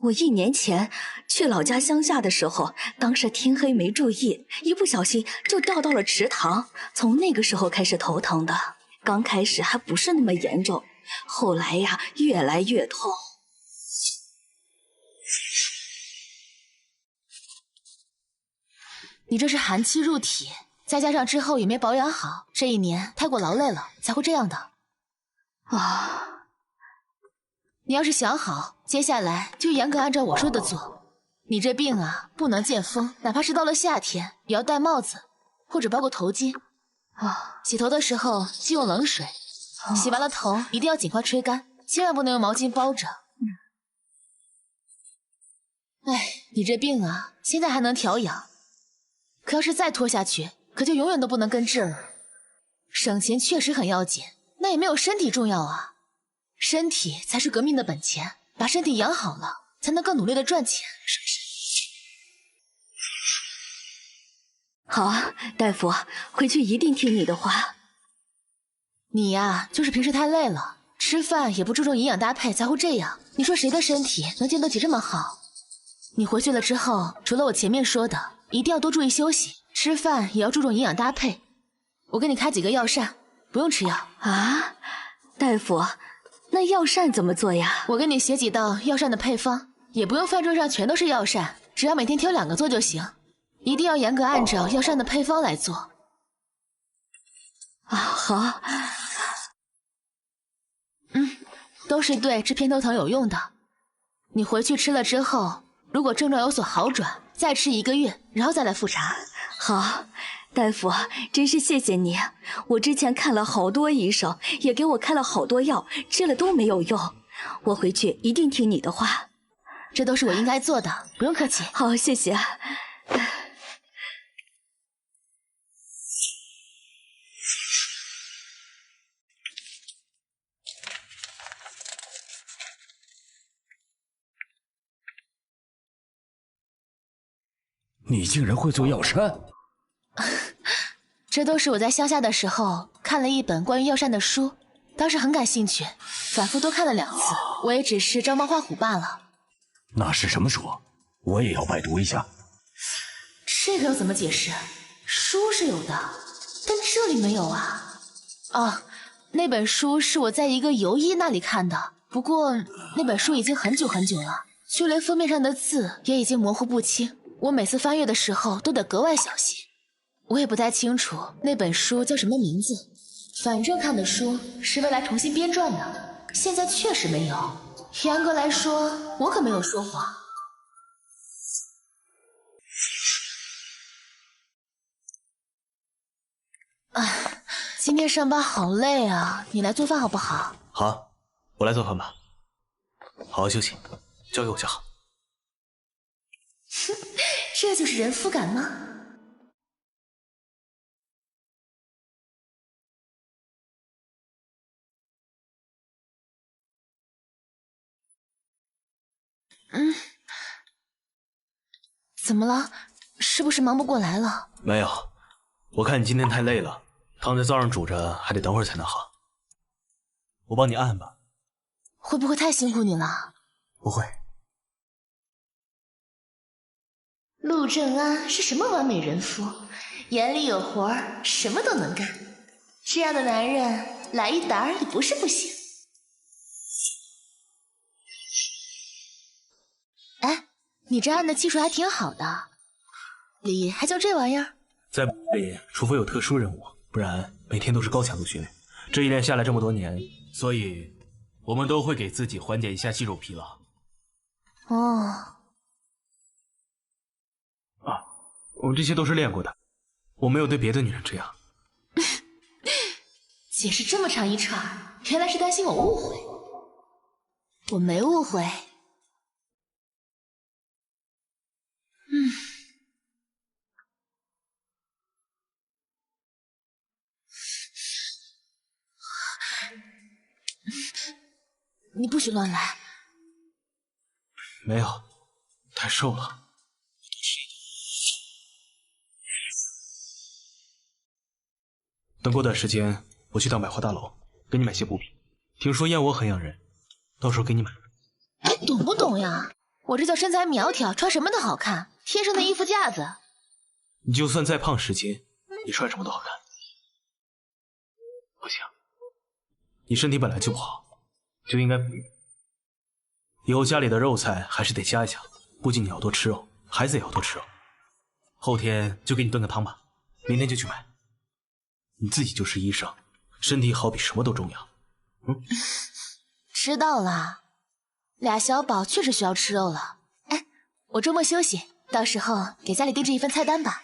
我1年前去老家乡下的时候，当时天黑没注意，一不小心就掉到了池塘，从那个时候开始头疼的。刚开始还不是那么严重，后来呀越来越痛。你这是寒气入体，再加上之后也没保养好，这1年太过劳累了，才会这样的。啊，你要是想好，接下来就严格按照我说的做。你这病啊，不能见风，哪怕是到了夏天，也要戴帽子或者包个头巾。啊，洗头的时候忌用冷水，洗完了头一定要尽快吹干，千万不能用毛巾包着。哎，你这病啊，现在还能调养，可要是再拖下去，可就永远都不能根治了。省钱确实很要紧，那也没有身体重要啊。身体才是革命的本钱，把身体养好了，才能更努力的赚钱，是不是？好，大夫，回去一定听你的话。你呀，就是平时太累了，吃饭也不注重营养搭配，才会这样。你说谁的身体能经得起这么耗？你回去了之后，除了我前面说的，一定要多注意休息，吃饭也要注重营养搭配。我给你开几个药膳，不用吃药啊。大夫，那药膳怎么做呀？我给你写几道药膳的配方，也不用饭桌上全都是药膳，只要每天挑2个做就行。一定要严格按照药膳的配方来做。啊，好。都是对治偏头疼有用的。你回去吃了之后，如果症状有所好转，再吃1个月，然后再来复查。好，大夫，真是谢谢你。我之前看了好多医生，也给我开了好多药，吃了都没有用。我回去一定听你的话。这都是我应该做的，不用客气。好，谢谢。你竟然会做药膳？这都是我在乡下的时候看了一本关于药膳的书，当时很感兴趣，反复多看了2次。我也只是照猫画虎罢了。那是什么书？我也要拜读一下。这个要怎么解释？书是有的，但这里没有啊。哦，那本书是我在一个游医那里看的，不过那本书已经很久很久了，就连封面上的字也已经模糊不清。我每次翻阅的时候都得格外小心。我也不太清楚那本书叫什么名字，反正看的书是未来重新编撰的，现在确实没有。严格来说，我可没有说谎。哎，今天上班好累啊，你来做饭好不好？好，我来做饭吧。好好休息，交给我就好。哼，这就是人夫感吗？怎么了？是不是忙不过来了？没有，我看你今天太累了，汤在灶上煮着，还得等会儿才能好。我帮你按按吧。会不会太辛苦你了？不会。陆正安是什么完美人夫？眼里有活儿，什么都能干。这样的男人来一打也不是不行。哎，你这按的技术还挺好的，里还教这玩意儿？在里，除非有特殊任务，不然每天都是高强度训练。这一练下来这么多年，所以我们都会给自己缓解一下肌肉疲劳。哦。我们这些都是练过的，我没有对别的女人这样。解释这么长一串，原来是担心我误会。我没误会。你不许乱来。没有，太瘦了。等过段时间，我去趟百货大楼，给你买些补品。听说燕窝很养人，到时候给你买。懂不懂呀？我这叫身材苗条，穿什么都好看，天生的衣服架子。你就算再胖10斤，你穿什么都好看。不行，你身体本来就不好，就应该补。以后家里的肉菜还是得加一加，不仅你要多吃肉，孩子也要多吃肉。后天就给你炖个汤吧，明天就去买。你自己就是医生，身体好比什么都重要。知道了，俩小宝确实需要吃肉了。哎，我周末休息，到时候给家里定制一份菜单吧。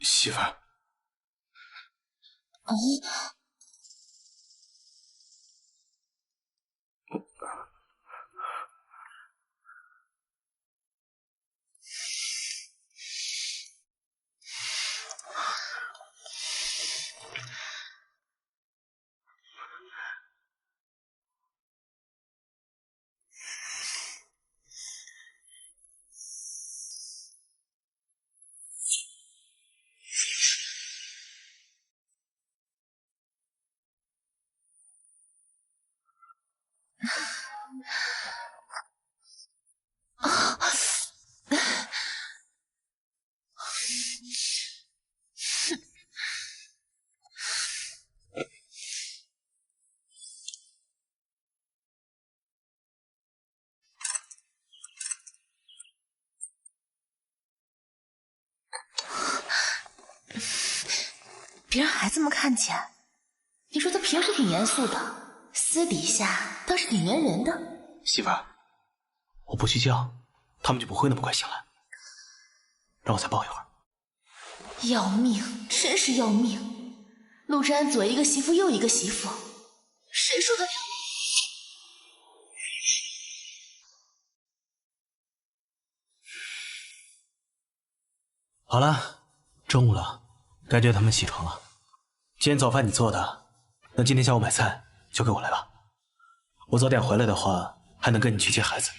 媳妇儿，别让孩子们看见。你说他平时挺严肃的，私底下倒是挺圆人的。媳妇儿，我不去叫，他们就不会那么快醒来。让我再抱一会儿。要命，真是要命！陆之安左一个媳妇右一个媳妇，谁受得了？好了，中午了，该叫他们起床了。今天早饭你做的，那今天下午买菜交给我来吧。我早点回来的话，还能跟你去接孩子。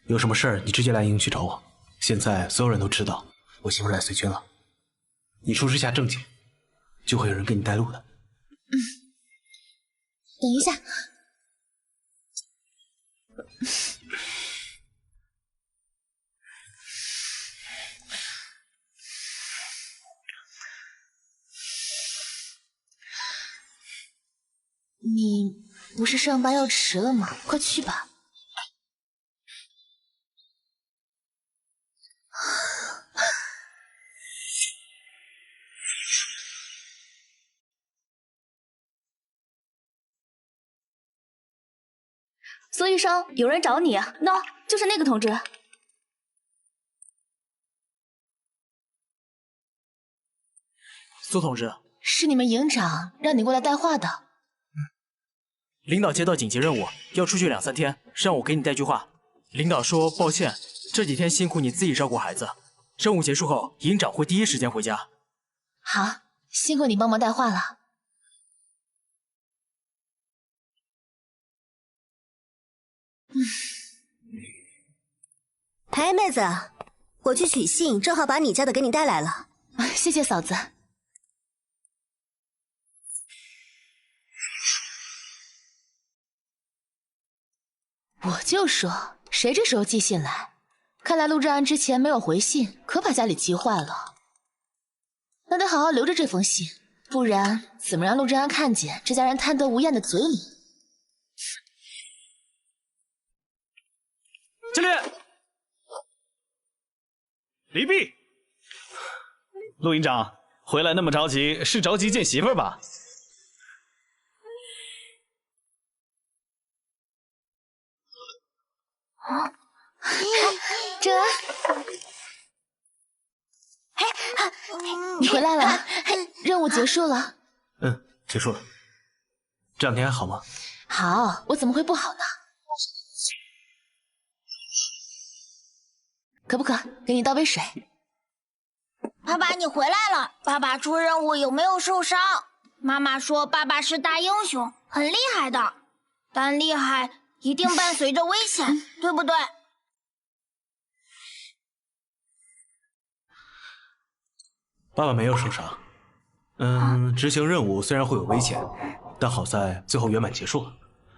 有什么事儿你直接来营区找我。现在所有人都知道我媳妇来随军了，你出示下证件，就会有人给你带路的。等一下。你不是上班要迟了吗？快去吧。苏医生，有人找你，喏，就是那个同志。苏同志，是你们营长让你过来带话的。领导接到紧急任务，要出去2、3天，让我给你带句话。领导说抱歉，这几天辛苦你自己照顾孩子，任务结束后，营长会第一时间回家。好，辛苦你帮忙带话了。哎，妹子，我去取信，正好把你家的给你带来了。谢谢嫂子。我就说，谁这时候寄信来？看来陆之安之前没有回信，可把家里急坏了。那得好好留着这封信，不然怎么让陆之安看见这家人贪得无厌的嘴脸？经理，离毕。陆营长回来那么着急，是着急见媳妇儿吧？哲安，你回来了，任务结束了。结束了。这2天还好吗？好，我怎么会不好呢？可不可给你倒杯水？爸爸，你回来了。爸爸出任务有没有受伤？妈妈说爸爸是大英雄，很厉害的，但厉害一定伴随着危险，对不对？爸爸没有受伤。执行任务虽然会有危险，但好在最后圆满结束了。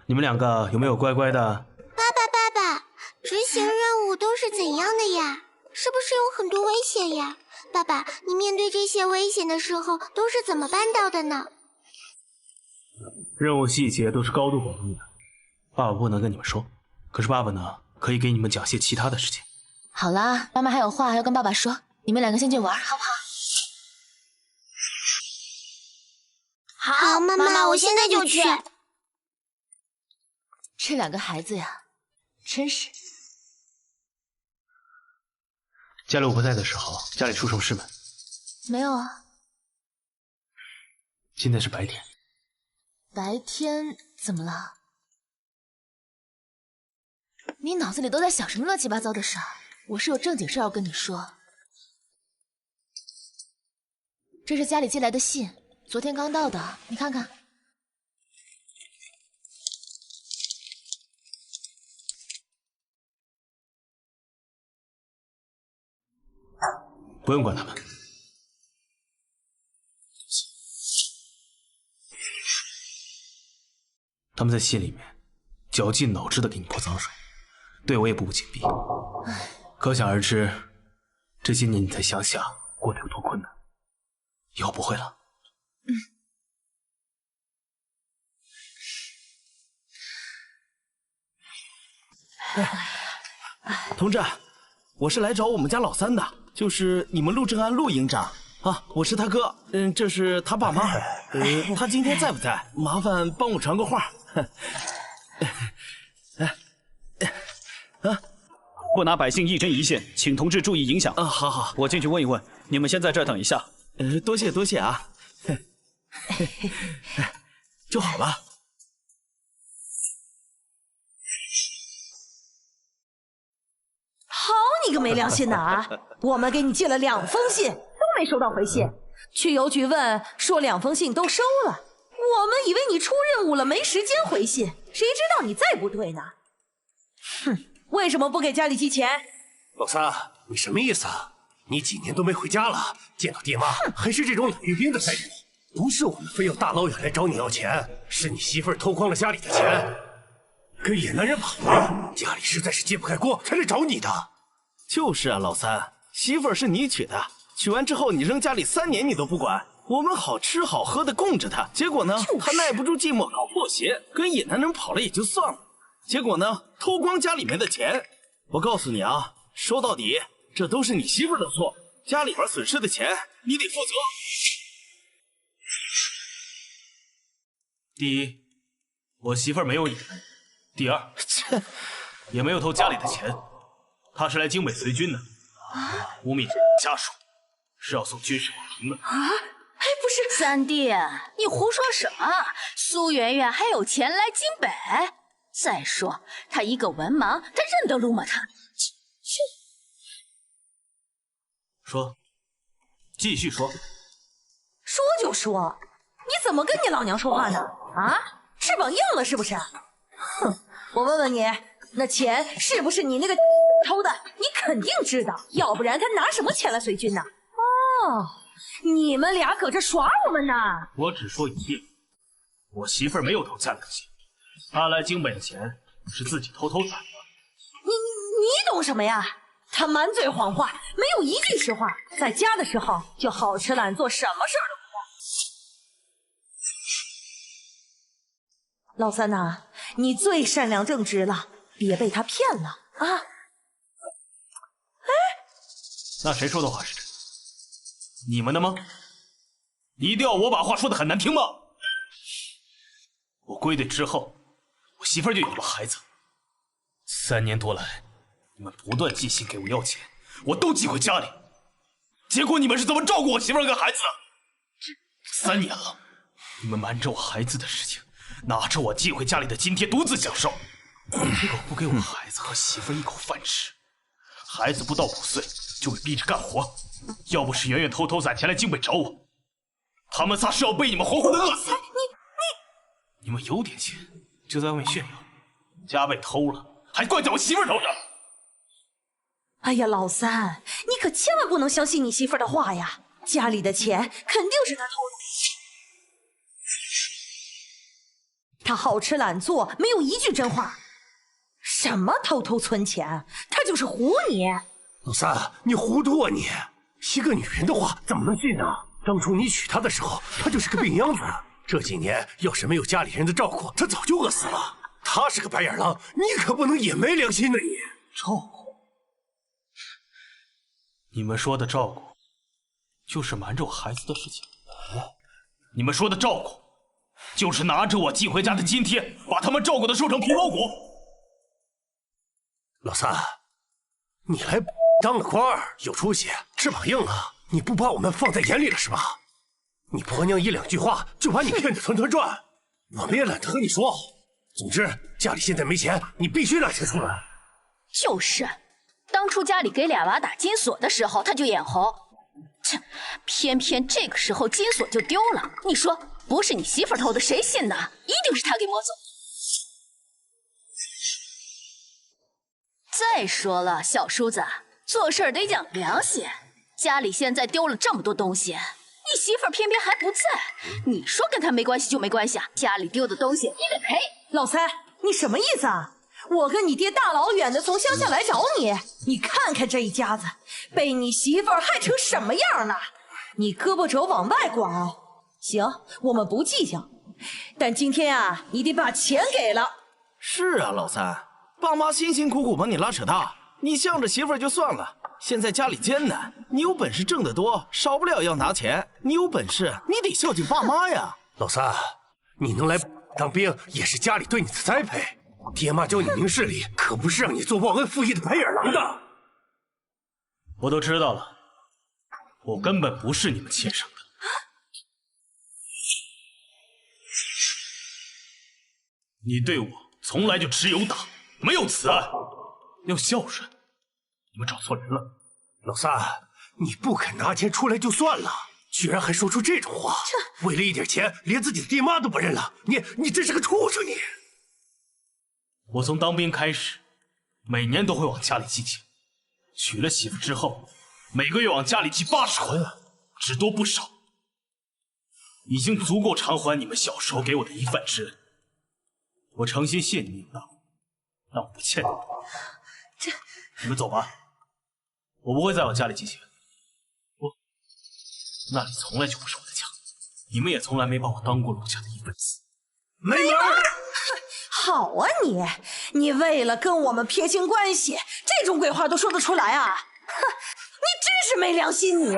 你们两个有没有乖乖的？爸爸，执行任务都是怎样的呀？是不是有很多危险呀？爸爸，你面对这些危险的时候都是怎么办到的呢？任务细节都是高度保密的，爸爸不能跟你们说。可是爸爸呢，可以给你们讲些其他的事情。好啦，妈妈还有话要跟爸爸说，你们两个先去玩，好不好？好，妈妈，我现在就去。这两个孩子呀，真是。家里我不在的时候，家里出什么事没？没有啊。现在是白天。白天怎么了？你脑子里都在想什么乱七八糟的事儿？我是有正经事要跟你说。这是家里寄来的信，昨天刚到的，你看看。不用管他们。他们在信里面绞尽脑汁的给你泼脏水，对我也步步紧逼。可想而知，这些年你在乡下过得有多困难。以后不会了。同志，我是来找我们家老三的，就是你们陆正安陆营长啊，我是他哥，这是他爸妈，他今天在不在？麻烦帮我传个话。不拿百姓一针一线，请同志注意影响。啊，好，我进去问一问，你们先在这儿等一下。多谢啊，就好了。好你个没良心的啊！我们给你寄了2封信，都没收到回信。去邮局问，说2封信都收了。我们以为你出任务了，没时间回信，谁知道你再不对呢？哼，为什么不给家里寄钱？老三，你什么意思啊？你几年都没回家了，见到爹妈还是这种冷遇冰的态度。不是我们非要大老远来找你要钱，是你媳妇儿偷光了家里的钱，跟野男人跑了，家里实在是揭不开锅，才来找你的。就是啊，老三，媳妇儿是你娶的，娶完之后你扔家里3年你都不管，我们好吃好喝的供着她。结果呢，她耐不住寂寞搞破鞋，跟野男人跑了也就算了，结果呢，偷光家里面的钱。我告诉你啊，说到底，这都是你媳妇儿的错，家里边损失的钱你得负责。第一，我媳妇儿没有野；第二，也没有偷家里的钱，她是来京北随军的。吴敏家属是要送军事法庭的。哎，不是，三弟，你胡说什么？苏媛媛还有钱来京北？再说，她一个文盲，她认得路吗？她说，继续说。说就说，你怎么跟你老娘说话呢？啊，翅膀硬了是不是？哼，我问问你，那钱是不是你那个偷的？你肯定知道，要不然他拿什么钱来随军呢？哦，你们俩搁这耍我们呢？我只说一遍，我媳妇儿没有偷家里的钱，她来京北的钱是自己偷偷攒的。你懂什么呀？他满嘴谎话，没有一句实话。在家的时候就好吃懒做，什么事儿都不干。老三呐，你最善良正直了，别被他骗了啊！哎，那谁说的话是真的？你们的吗？一定要我把话说得很难听吗？我归队之后，我媳妇儿就有了孩子。3年多来，你们不断寄信给我要钱，我都寄回家里。结果你们是怎么照顾我媳妇儿跟孩子的？3年了，你们瞒着我孩子的事情，拿着我寄回家里的津贴独自享受，结果不给我孩子和媳妇一口饭吃。孩子不到5岁就被逼着干活，要不是圆圆偷偷攒钱来京北找我，他们仨是要被你们活活的饿死。你们有点钱就在外面炫耀，家被偷了还怪在我媳妇头上。哎呀，老三，你可千万不能相信你媳妇的话呀！家里的钱肯定是他偷的，他好吃懒做，没有一句真话。什么偷偷存钱，他就是唬你。老三，你糊涂啊你！一个女人的话怎么能信呢？当初你娶她的时候，她就是个病秧子。这几年要是没有家里人的照顾，她早就饿死了。她是个白眼狼，你可不能也没良心呢你！照顾？你们说的照顾，就是瞒着我孩子的事情。你们说的照顾，就是拿着我寄回家的津贴，把他们照顾的瘦成皮包骨。老三，你来当了官儿，有出息，翅膀硬了，你不把我们放在眼里了是吧？你婆娘1-2句话就把你骗得团团转，我们也懒得和你说。总之，家里现在没钱，你必须拿钱出来。就是，当初家里给俩娃打金锁的时候，他就眼红，切，偏偏这个时候金锁就丢了。你说不是你媳妇偷的，谁信呢？一定是他给摸走。再说了，小叔子，做事得讲良心。家里现在丢了这么多东西，你媳妇偏偏还不在，你说跟他没关系就没关系啊？家里丢的东西你得赔。老三，你什么意思啊？我跟你爹大老远的从乡下来找你，你看看这一家子被你媳妇害成什么样了？你胳膊肘往外拐。行，我们不计较，但今天啊，你得把钱给了。是啊，老三，爸妈辛辛苦苦把你拉扯大，你向着媳妇儿就算了，现在家里艰难，你有本事挣得多，少不了要拿钱。你有本事，你得孝敬爸妈呀。老三，你能来当兵也是家里对你的栽培，爹妈教你明事理，可不是让你做忘恩负义的白眼狼的。我都知道了，我根本不是你们亲生的。你对我从来就只有打，没有慈爱，要孝顺。你们找错人了。老三，你不肯拿钱出来就算了，居然还说出这种话，为了一点钱，连自己的爹妈都不认了，你真是个畜生你！我从当兵开始，每年都会往家里寄钱，娶了媳妇之后，每个月往家里寄80块，只多不少，已经足够偿还你们小时候给我的一饭之恩。我诚心谢你们大，但我不欠你们。你们走吧，我不会再往家里寄钱。那里从来就不是我的家，你们也从来没把我当过陆家的一份子。没门儿！好啊你为了跟我们撇清关系，这种鬼话都说得出来啊！哼，你真是没良心你！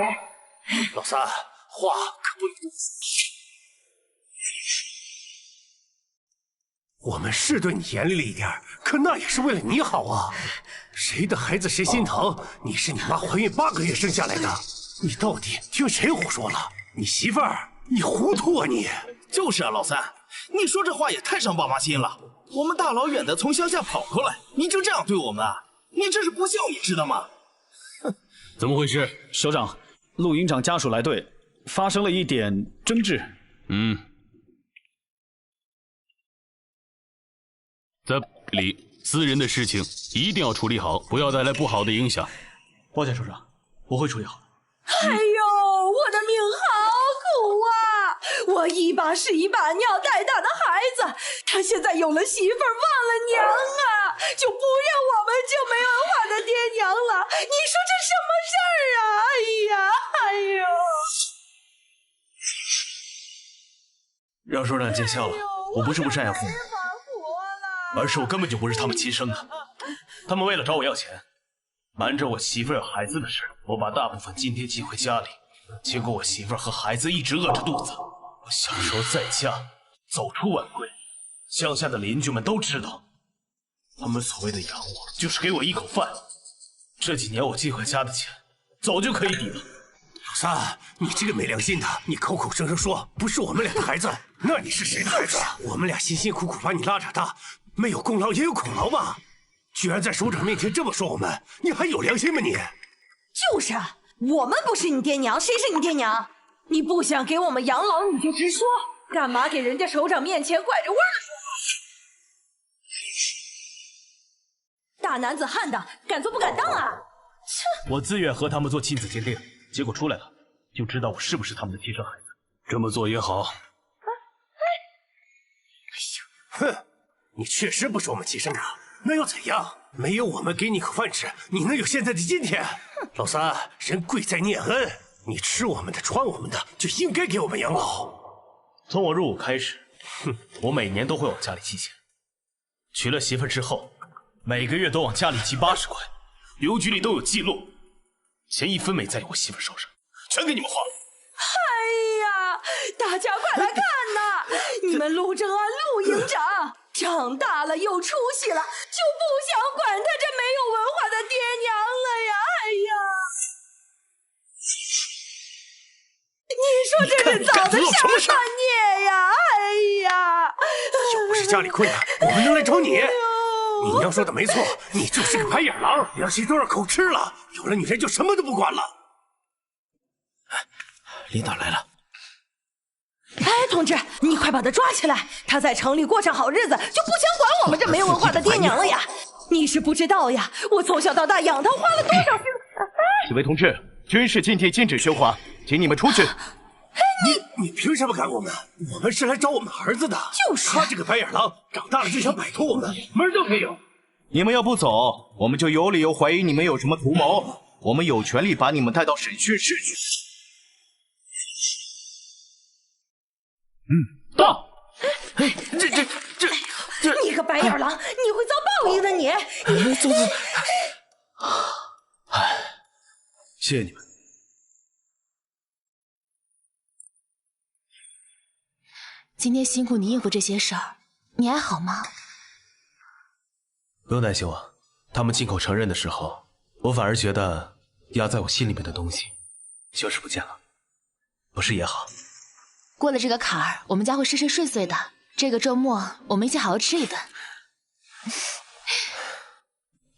老三，话可不能多。我们是对你严厉了一点，可那也是为了你好啊！谁的孩子谁心疼？你是你妈怀孕8个月生下来的，你到底听谁胡说了？你媳妇儿，你糊涂啊你！就是啊，老三，你说这话也太伤爸妈心了。我们大老远的从乡下跑过来，你就这样对我们啊？你这是不孝，你知道吗？哼，怎么回事？首长，陆营长家属来对，发生了一点争执。在里私人的事情一定要处理好，不要带来不好的影响。抱歉，首长，我会处理好的。哎呦，我的命好苦啊！我一把屎一把尿带大的孩子，他现在有了媳妇儿，忘了娘啊，就不让我们救没文化的爹娘了。你说这什么事儿啊？哎呦！让首长见笑了，我不是不赡养父母，而是我根本就不是他们亲生的。他们为了找我要钱，瞒着我媳妇儿有孩子的事，我把大部分津贴寄回家里，结果我媳妇儿和孩子一直饿着肚子。我小时候在家早出晚归，乡下的邻居们都知道，他们所谓的养我，就是给我一口饭。这几年我寄回家的钱，早就可以抵了。老三，你这个没良心的，你口口声声说不是我们俩的孩子，那你是谁的孩子？我们俩辛辛苦苦把你拉扯大，没有功劳也有苦劳吧？居然在首长面前这么说我们，你还有良心吗你？就是，我们不是你爹娘，谁是你爹娘？你不想给我们养老，你就直说，干嘛给人家首长面前拐着弯的说话？大男子汉的，敢做不敢当啊！我自愿和他们做亲子鉴定，结果出来了，就知道我是不是他们的亲生孩子。这么做也好。哼，你确实不是我们亲生的，那又怎样？没有我们给你口饭吃，你能有现在的今天？老三，人贵在念恩，你吃我们的，穿我们的，就应该给我们养老。从我入伍开始，我每年都会往家里寄钱。娶了媳妇之后，每个月都往家里寄80块，邮局里都有记录，钱一分没在我媳妇手上，全给你们花了。哎呀，大家快来看呐！你们陆正安陆营长长大了有出息了，就不想管他这没有文化的爹娘了呀！哎呀，你说这是造的啥孽呀？哎呀，要不是家里困难，我们能来找你。你娘说的没错，你就是个白眼狼，良心都让狗吃了，有了女人就什么都不管了。领导来了。哎，同志，你快把他抓起来！他在城里过上好日子，就不想管我们这没文化的爹娘了呀！你是不知道呀，我从小到大养他花了多少心。几位同志，军事禁地禁止喧哗，请你们出去。你凭什么赶我们？我们是来找我们儿子的。就是，他这个白眼狼，长大了就想摆脱我们，门都没有。你们要不走，我们就有理由怀疑你们有什么图谋，我们有权利把你们带到审讯室去。到！这，你个白眼狼，你会遭报应的你！走。哎，谢谢你们。今天辛苦你应付这些事儿，你还好吗？不用担心我，他们亲口承认的时候，我反而觉得压在我心里面的东西消失不见了，不是也好？过了这个坎儿，我们家会事事顺遂的。这个周末我们一起好好吃一顿。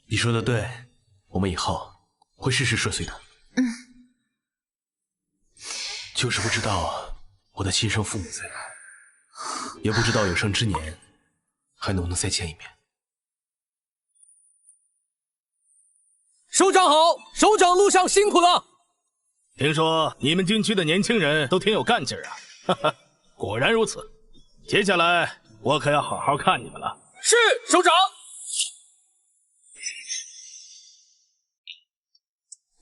你说的对，我们以后会事事顺遂的。就是不知道我的亲生父母在哪，也不知道有生之年还能不能再见一面。首长好，首长路上辛苦了。听说你们军区的年轻人都挺有干劲儿啊。哈哈，果然如此。接下来我可要好好看你们了。是，首长。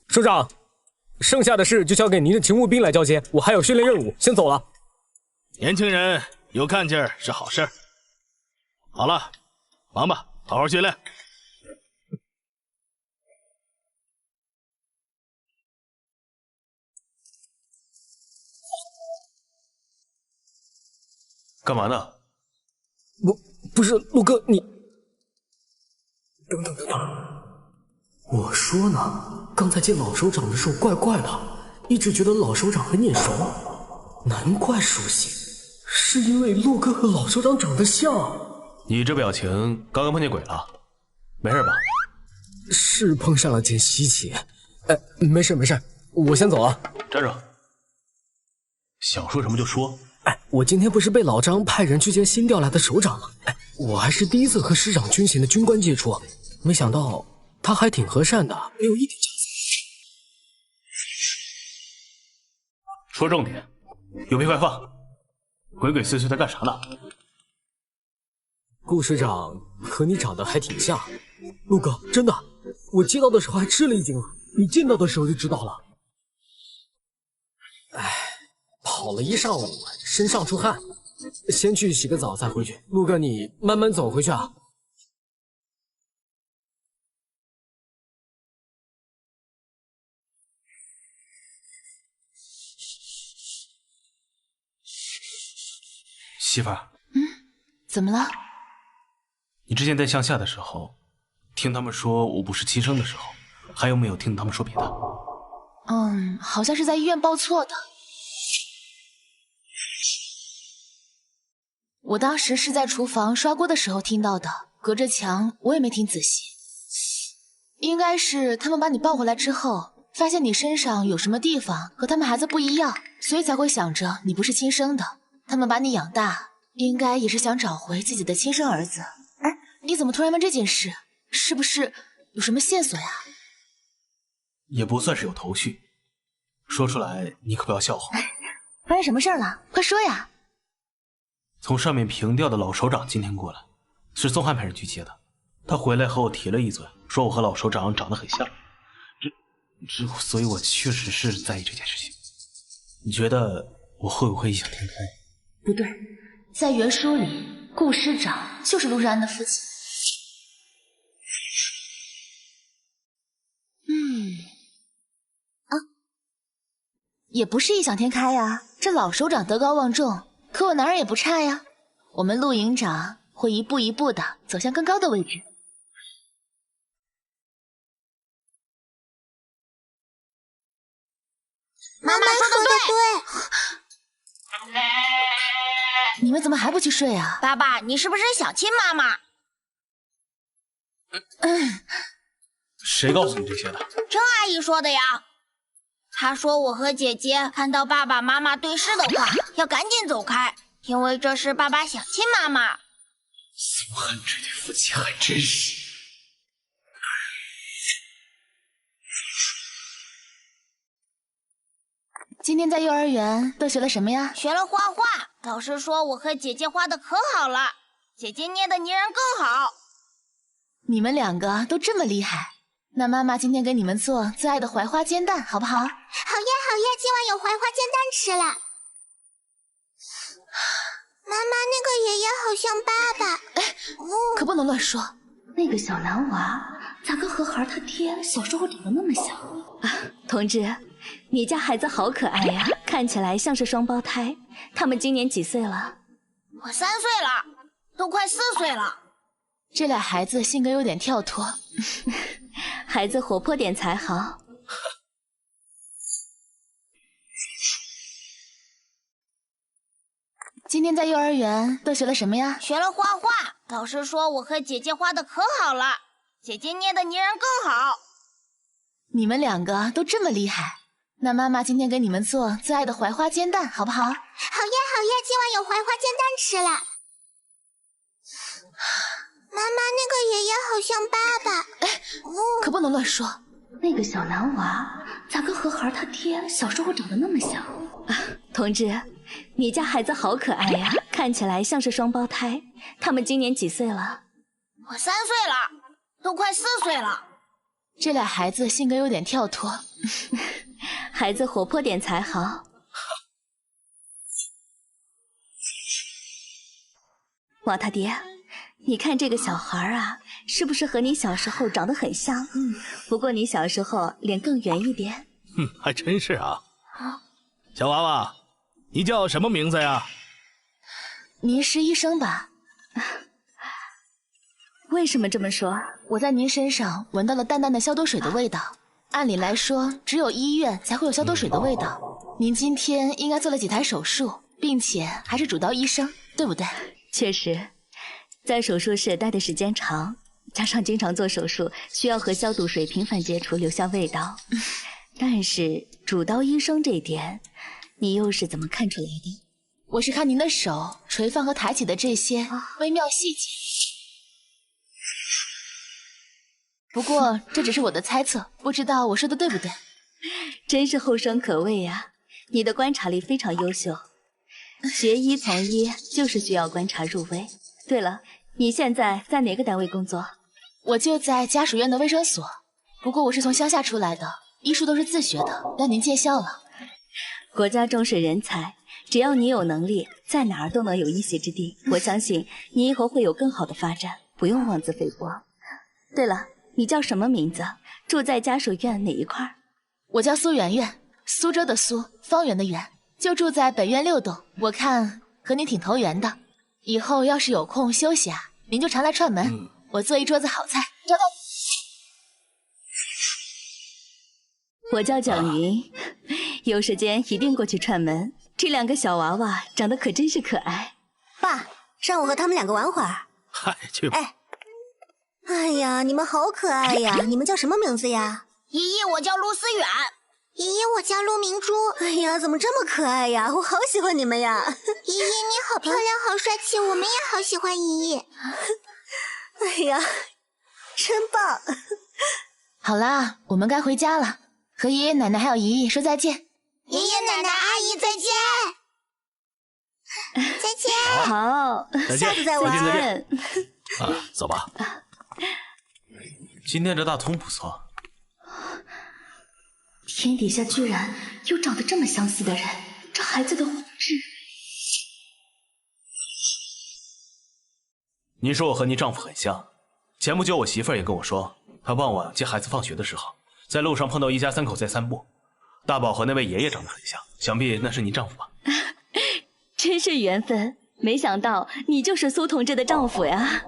首长，剩下的事就交给您的勤务兵来交接，我还有训练任务，先走了。年轻人有干劲儿是好事。好了，忙吧，好好训练。干嘛呢？不是陆哥，你等等，我说呢，刚才见老首长的时候怪怪的，一直觉得老首长很眼熟，难怪熟悉，是因为陆哥和老首长长得像。你这表情，刚刚碰见鬼了，没事吧？是碰上了件稀奇，没事，我先走了。站住！想说什么就说。我今天不是被老张派人去见新调来的首长吗？我还是第一次和师长军衔的军官接触，没想到他还挺和善的，没有一点架子。说重点，有屁快放！鬼鬼祟祟的干啥呢？顾师长和你长得还挺像，陆哥，真的，我接到的时候还吃了一惊，你见到的时候就知道了。跑了一上午，身上出汗，先去洗个澡再回去。陆哥，你慢慢走回去啊。媳妇儿，怎么了？你之前在乡下的时候，听他们说我不是亲生的时候，还有没有听他们说别的？好像是在医院报错的。我当时是在厨房刷锅的时候听到的，隔着墙我也没听仔细。应该是他们把你抱回来之后，发现你身上有什么地方和他们孩子不一样，所以才会想着你不是亲生的。他们把你养大，应该也是想找回自己的亲生儿子。哎，你怎么突然问这件事？是不是有什么线索呀？也不算是有头绪，说出来你可不要笑话。发生什么事了？快说呀！从上面平调的老首长今天过来，是宗汉派人去接的。他回来和我提了一嘴，说我和老首长长得很像。所以我确实是在意这件事情。你觉得我会不会异想天开？不对，在原书里，顾师长就是陆之安的父亲。也不是异想天开呀，这老首长德高望重，可我男人也不差呀。我们陆营长会一步一步的走向更高的位置。妈妈说的对。你们怎么还不去睡啊？爸爸，你是不是想亲妈妈？谁告诉你这些的？郑阿姨说的呀。她说我和姐姐看到爸爸妈妈对视的话，要赶紧走开，因为这是爸爸想亲妈妈。苏汉这对夫妻还真是。今天在幼儿园都学了什么呀？学了画画，老师说我和姐姐画的可好了，姐姐捏的泥人更好。你们两个都这么厉害，那妈妈今天给你们做最爱的槐花煎蛋，好不好？好呀好呀，今晚有槐花煎蛋吃了。妈妈，那个爷爷好像爸爸。哎，可不能乱说。那个小男娃咋跟和孩他爹小时候长得那么像啊？同志，你家孩子好可爱呀，看起来像是双胞胎。他们今年几岁了？我3岁了，都快4岁了。这俩孩子性格有点跳脱，孩子活泼点才好。今天在幼儿园都学了什么呀？学了画画，老师说我和姐姐画的可好了，姐姐捏的泥人更好。你们两个都这么厉害，那妈妈今天给你们做最爱的槐花煎蛋，好不好？好呀好呀，今晚有槐花煎蛋吃了。妈妈，那个爷爷好像爸爸。哎，可不能乱说。那个小男娃咋跟和孩他爹小时候长得那么像啊？同志，你家孩子好可爱呀，看起来像是双胞胎。他们今年几岁了？我3岁了，都快4岁了。这俩孩子性格有点跳脱，孩子活泼点才好。王他爹，你看这个小孩啊，是不是和你小时候长得很像？不过你小时候脸更圆一点。还真是啊。小娃娃，你叫什么名字呀？您是医生吧？为什么这么说？我在您身上闻到了淡淡的消毒水的味道。按理来说，只有医院才会有消毒水的味道。您今天应该做了几台手术，并且还是主刀医生，对不对？确实，在手术室待的时间长，加上经常做手术，需要和消毒水频繁接触，留下味道。但是主刀医生这点，你又是怎么看出来的？我是看您的手垂放和抬起的这些微妙细节。不过这只是我的猜测，不知道我说的对不对？真是后生可畏呀！你的观察力非常优秀。学医从医就是需要观察入微。对了，你现在在哪个单位工作？我就在家属院的卫生所，不过我是从乡下出来的，医术都是自学的，要您见笑了。国家重视人才，只要你有能力，在哪儿都能有一席之地。我相信你以后会有更好的发展，不用妄自菲薄。对了，你叫什么名字？住在家属院哪一块？我叫苏媛媛，苏州的苏，方圆的圆，就住在北院6栋。我看和你挺投缘的，以后要是有空休息啊，您就常来串门，我做一桌子好菜招待你。我叫蒋云，有时间一定过去串门。这2个小娃娃长得可真是可爱。爸，让我和他们两个玩会儿。嗨，去吧。哎呀，你们好可爱呀！你们叫什么名字呀？爷爷，我叫陆思远。爷爷，我叫陆明珠。哎呀，怎么这么可爱呀？我好喜欢你们呀！爷爷，你好漂亮，好帅气，我们也好喜欢爷爷。哎呀，真棒！好啦，我们该回家了，和爷爷奶奶还有姨姨说再见。爷爷奶奶阿姨再见。再见。好，下次再玩。再见。走吧。今天这大葱不错。天底下居然有长得这么相似的人，这孩子的红痣。您说我和您丈夫很像。前不久我媳妇儿也跟我说，她傍晚接孩子放学的时候，在路上碰到一家三口在散步，大宝和那位爷爷长得很像，想必那是您丈夫吧？真是缘分，没想到你就是苏同志的丈夫呀！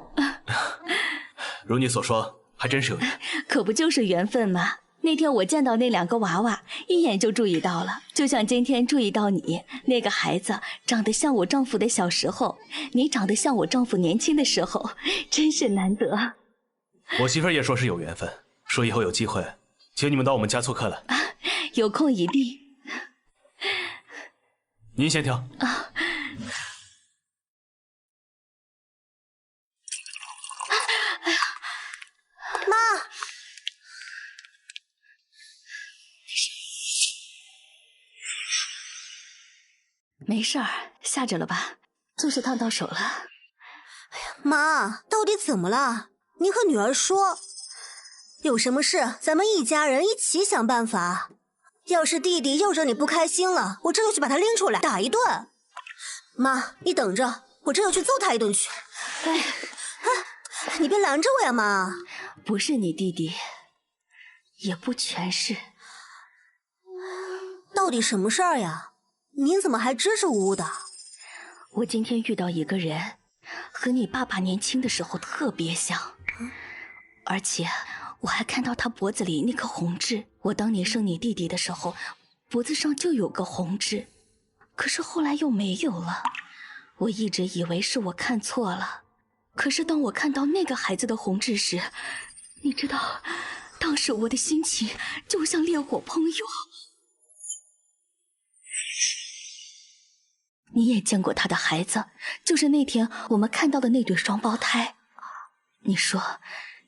如你所说，还真是有缘。可不就是缘分吗？那天我见到那两个娃娃，一眼就注意到了，就像今天注意到你。那个孩子长得像我丈夫的小时候，你长得像我丈夫年轻的时候，真是难得。我媳妇儿也说是有缘分，说以后有机会请你们到我们家做客来。有空一定。您先挑。妈。没事儿，吓着了吧？就是烫到手了。哎呀，妈，到底怎么了？您和女儿说，有什么事咱们一家人一起想办法。要是弟弟又惹你不开心了，我这就去把他拎出来打一顿。妈，你等着，我这就去揍他一顿去。哎，你别拦着我呀，妈。不是你弟弟，也不全是。到底什么事儿呀？您怎么还支支吾吾的？我今天遇到一个人，和你爸爸年轻的时候特别像，而且我还看到他脖子里那颗红痣。我当年生你弟弟的时候，脖子上就有个红痣，可是后来又没有了。我一直以为是我看错了，可是当我看到那个孩子的红痣时，你知道，当时我的心情就像烈火烹油。你也见过他的孩子，就是那天我们看到的那对双胞胎。你说，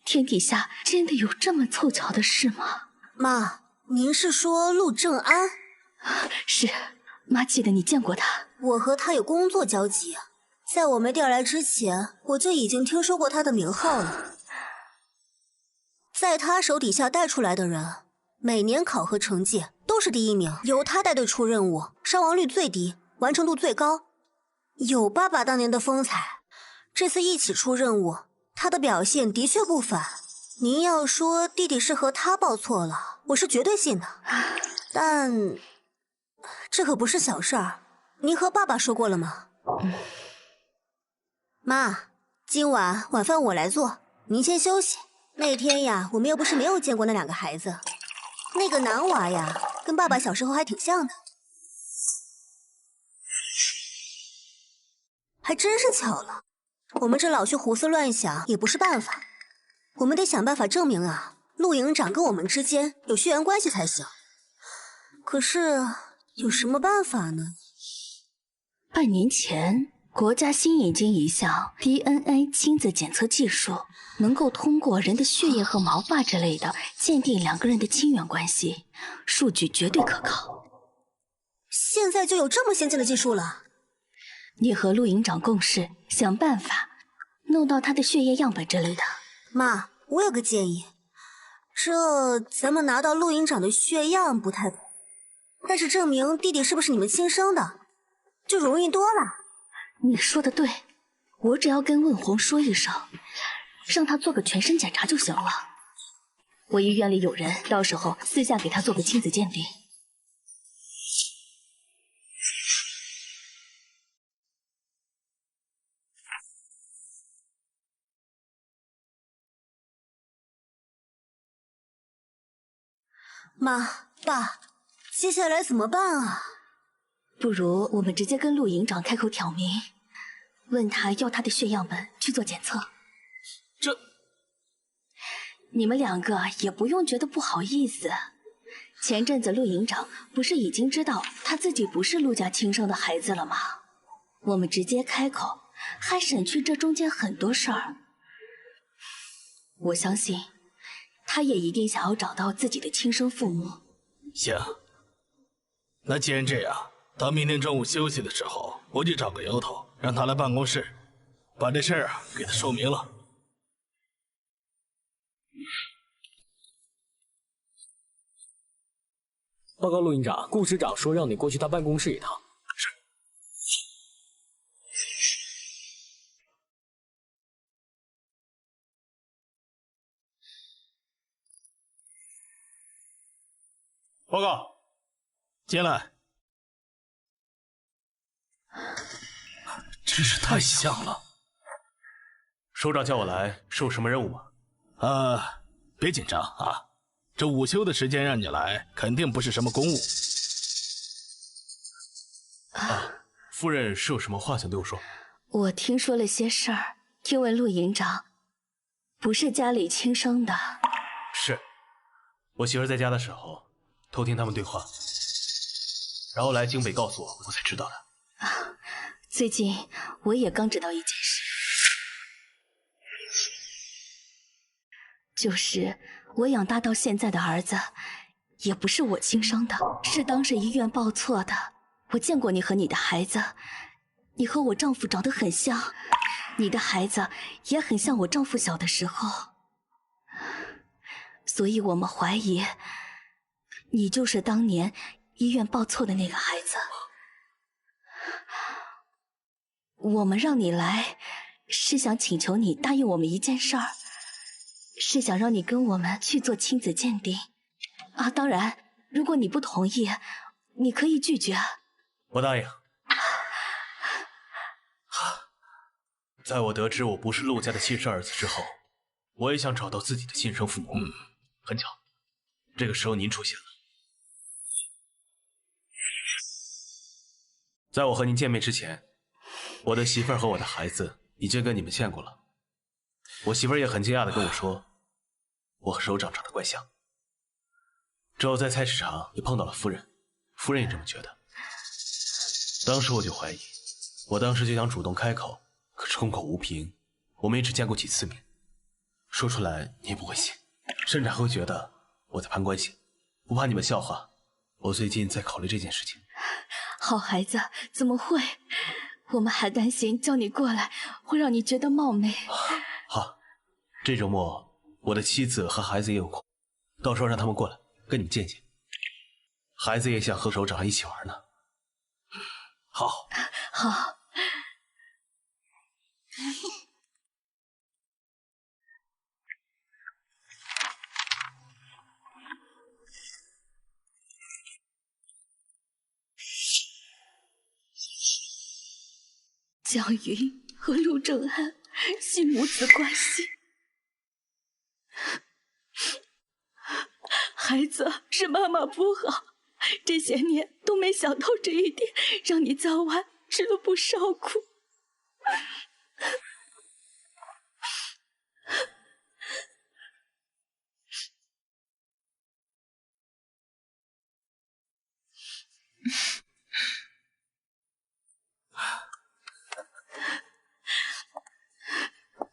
天底下真的有这么凑巧的事吗？妈，您是说陆正安？是，妈记得你见过他。我和他有工作交集，在我没调来之前，我就已经听说过他的名号了。在他手底下带出来的人，每年考核成绩都是第1名，由他带队出任务，伤亡率最低，完成度最高，有爸爸当年的风采。这次一起出任务，他的表现的确不凡。您要说弟弟是和他报错了，我是绝对信的。但这可不是小事儿，您和爸爸说过了吗？妈，今晚晚饭我来做，您先休息。那天呀，我们又不是没有见过那2个孩子，那个男娃呀，跟爸爸小时候还挺像的。还真是巧了，我们这老去胡思乱想也不是办法，我们得想办法证明啊，陆营长跟我们之间有血缘关系才行。可是有什么办法呢？半年前，国家新引进一项 DNA 亲子检测技术，能够通过人的血液和毛发之类的鉴定2个人的亲缘关系，数据绝对可靠。现在就有这么先进的技术了？你和陆营长共事，想办法弄到他的血液样本之类的。妈，我有个建议，这咱们拿到陆营长的血样不太妥，但是证明弟弟是不是你们亲生的，就容易多了。你说的对，我只要跟问红说一声，让他做个全身检查就行了。我医院里有人，到时候私下给他做个亲子鉴定。妈，爸，接下来怎么办啊？不如我们直接跟陆营长开口挑明，问他要他的血样本去做检测。这，你们两个也不用觉得不好意思。前阵子陆营长不是已经知道他自己不是陆家亲生的孩子了吗？我们直接开口，还省去这中间很多事儿。我相信，他也一定想要找到自己的亲生父母。行，那既然这样，到明天中午休息的时候，我就找个由头，让他来办公室，把这事儿给他说明了。报告陆营长，顾师长说让你过去他办公室一趟。是。报告，进来。真是太像了。首长叫我来，是有什么任务吗？别紧张啊。这午休的时间让你来，肯定不是什么公务。夫人是有什么话想对我说？我听说了些事儿，听闻陆营长不是家里亲生的。是，我媳妇在家的时候偷听他们对话，然后来京北告诉我，我才知道的。最近我也刚知道一件事，就是我养大到现在的儿子，也不是我亲生的，是当时医院报错的。我见过你和你的孩子，你和我丈夫长得很像，你的孩子也很像我丈夫小的时候，所以我们怀疑你就是当年医院报错的那个孩子。我们让你来，是想请求你答应我们一件事儿，是想让你跟我们去做亲子鉴定。当然，如果你不同意，你可以拒绝。我答应。在我得知我不是陆家的亲生儿子之后，我也想找到自己的亲生父母。很巧，这个时候您出现了。在我和您见面之前，我的媳妇儿和我的孩子已经跟你们见过了。我媳妇儿也很惊讶地跟我说，我和首长长得怪像。之后在菜市场也碰到了夫人，夫人也这么觉得。当时我就怀疑，我当时就想主动开口，可是空口无凭。我们也只见过几次面，说出来你也不会信，甚至还会觉得我在攀关系。不怕你们笑话，我最近在考虑这件事情。好孩子，怎么会？我们还担心叫你过来会让你觉得冒昧。好，这周末我的妻子和孩子也有空，到时候让他们过来跟你们见见。孩子也想和首长一起玩呢。好，好。江云和陆正安系母子关系，孩子是妈妈不好，这些年都没想到这一点，让你早晚吃了不少苦。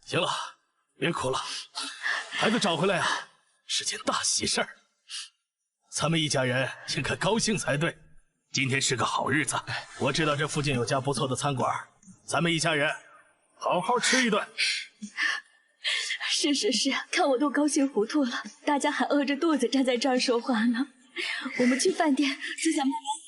行了，别哭了，孩子找回来啊，是件大喜事儿，咱们一家人应该高兴才对。今天是个好日子，我知道这附近有家不错的餐馆，咱们一家人好好吃一顿。是，看我都高兴糊涂了，大家还饿着肚子站在这儿说话呢。我们去饭店坐下慢慢。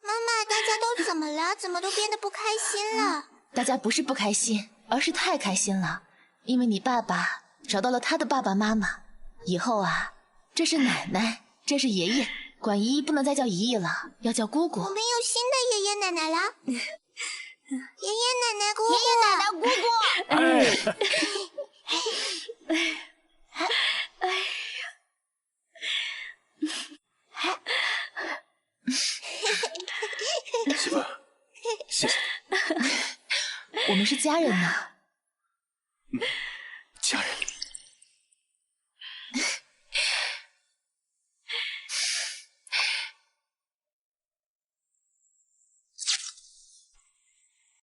妈妈，大家都怎么了？怎么都变得不开心了？大家不是不开心，而是太开心了，因为你爸爸找到了他的爸爸妈妈。以后啊，这是奶奶，这是爷爷，管姨姨不能再叫姨姨了，要叫姑姑。我们有新的爷爷奶奶了。爷爷奶奶姑姑，爷爷奶奶姑姑。媳妇儿，我们是家人呢。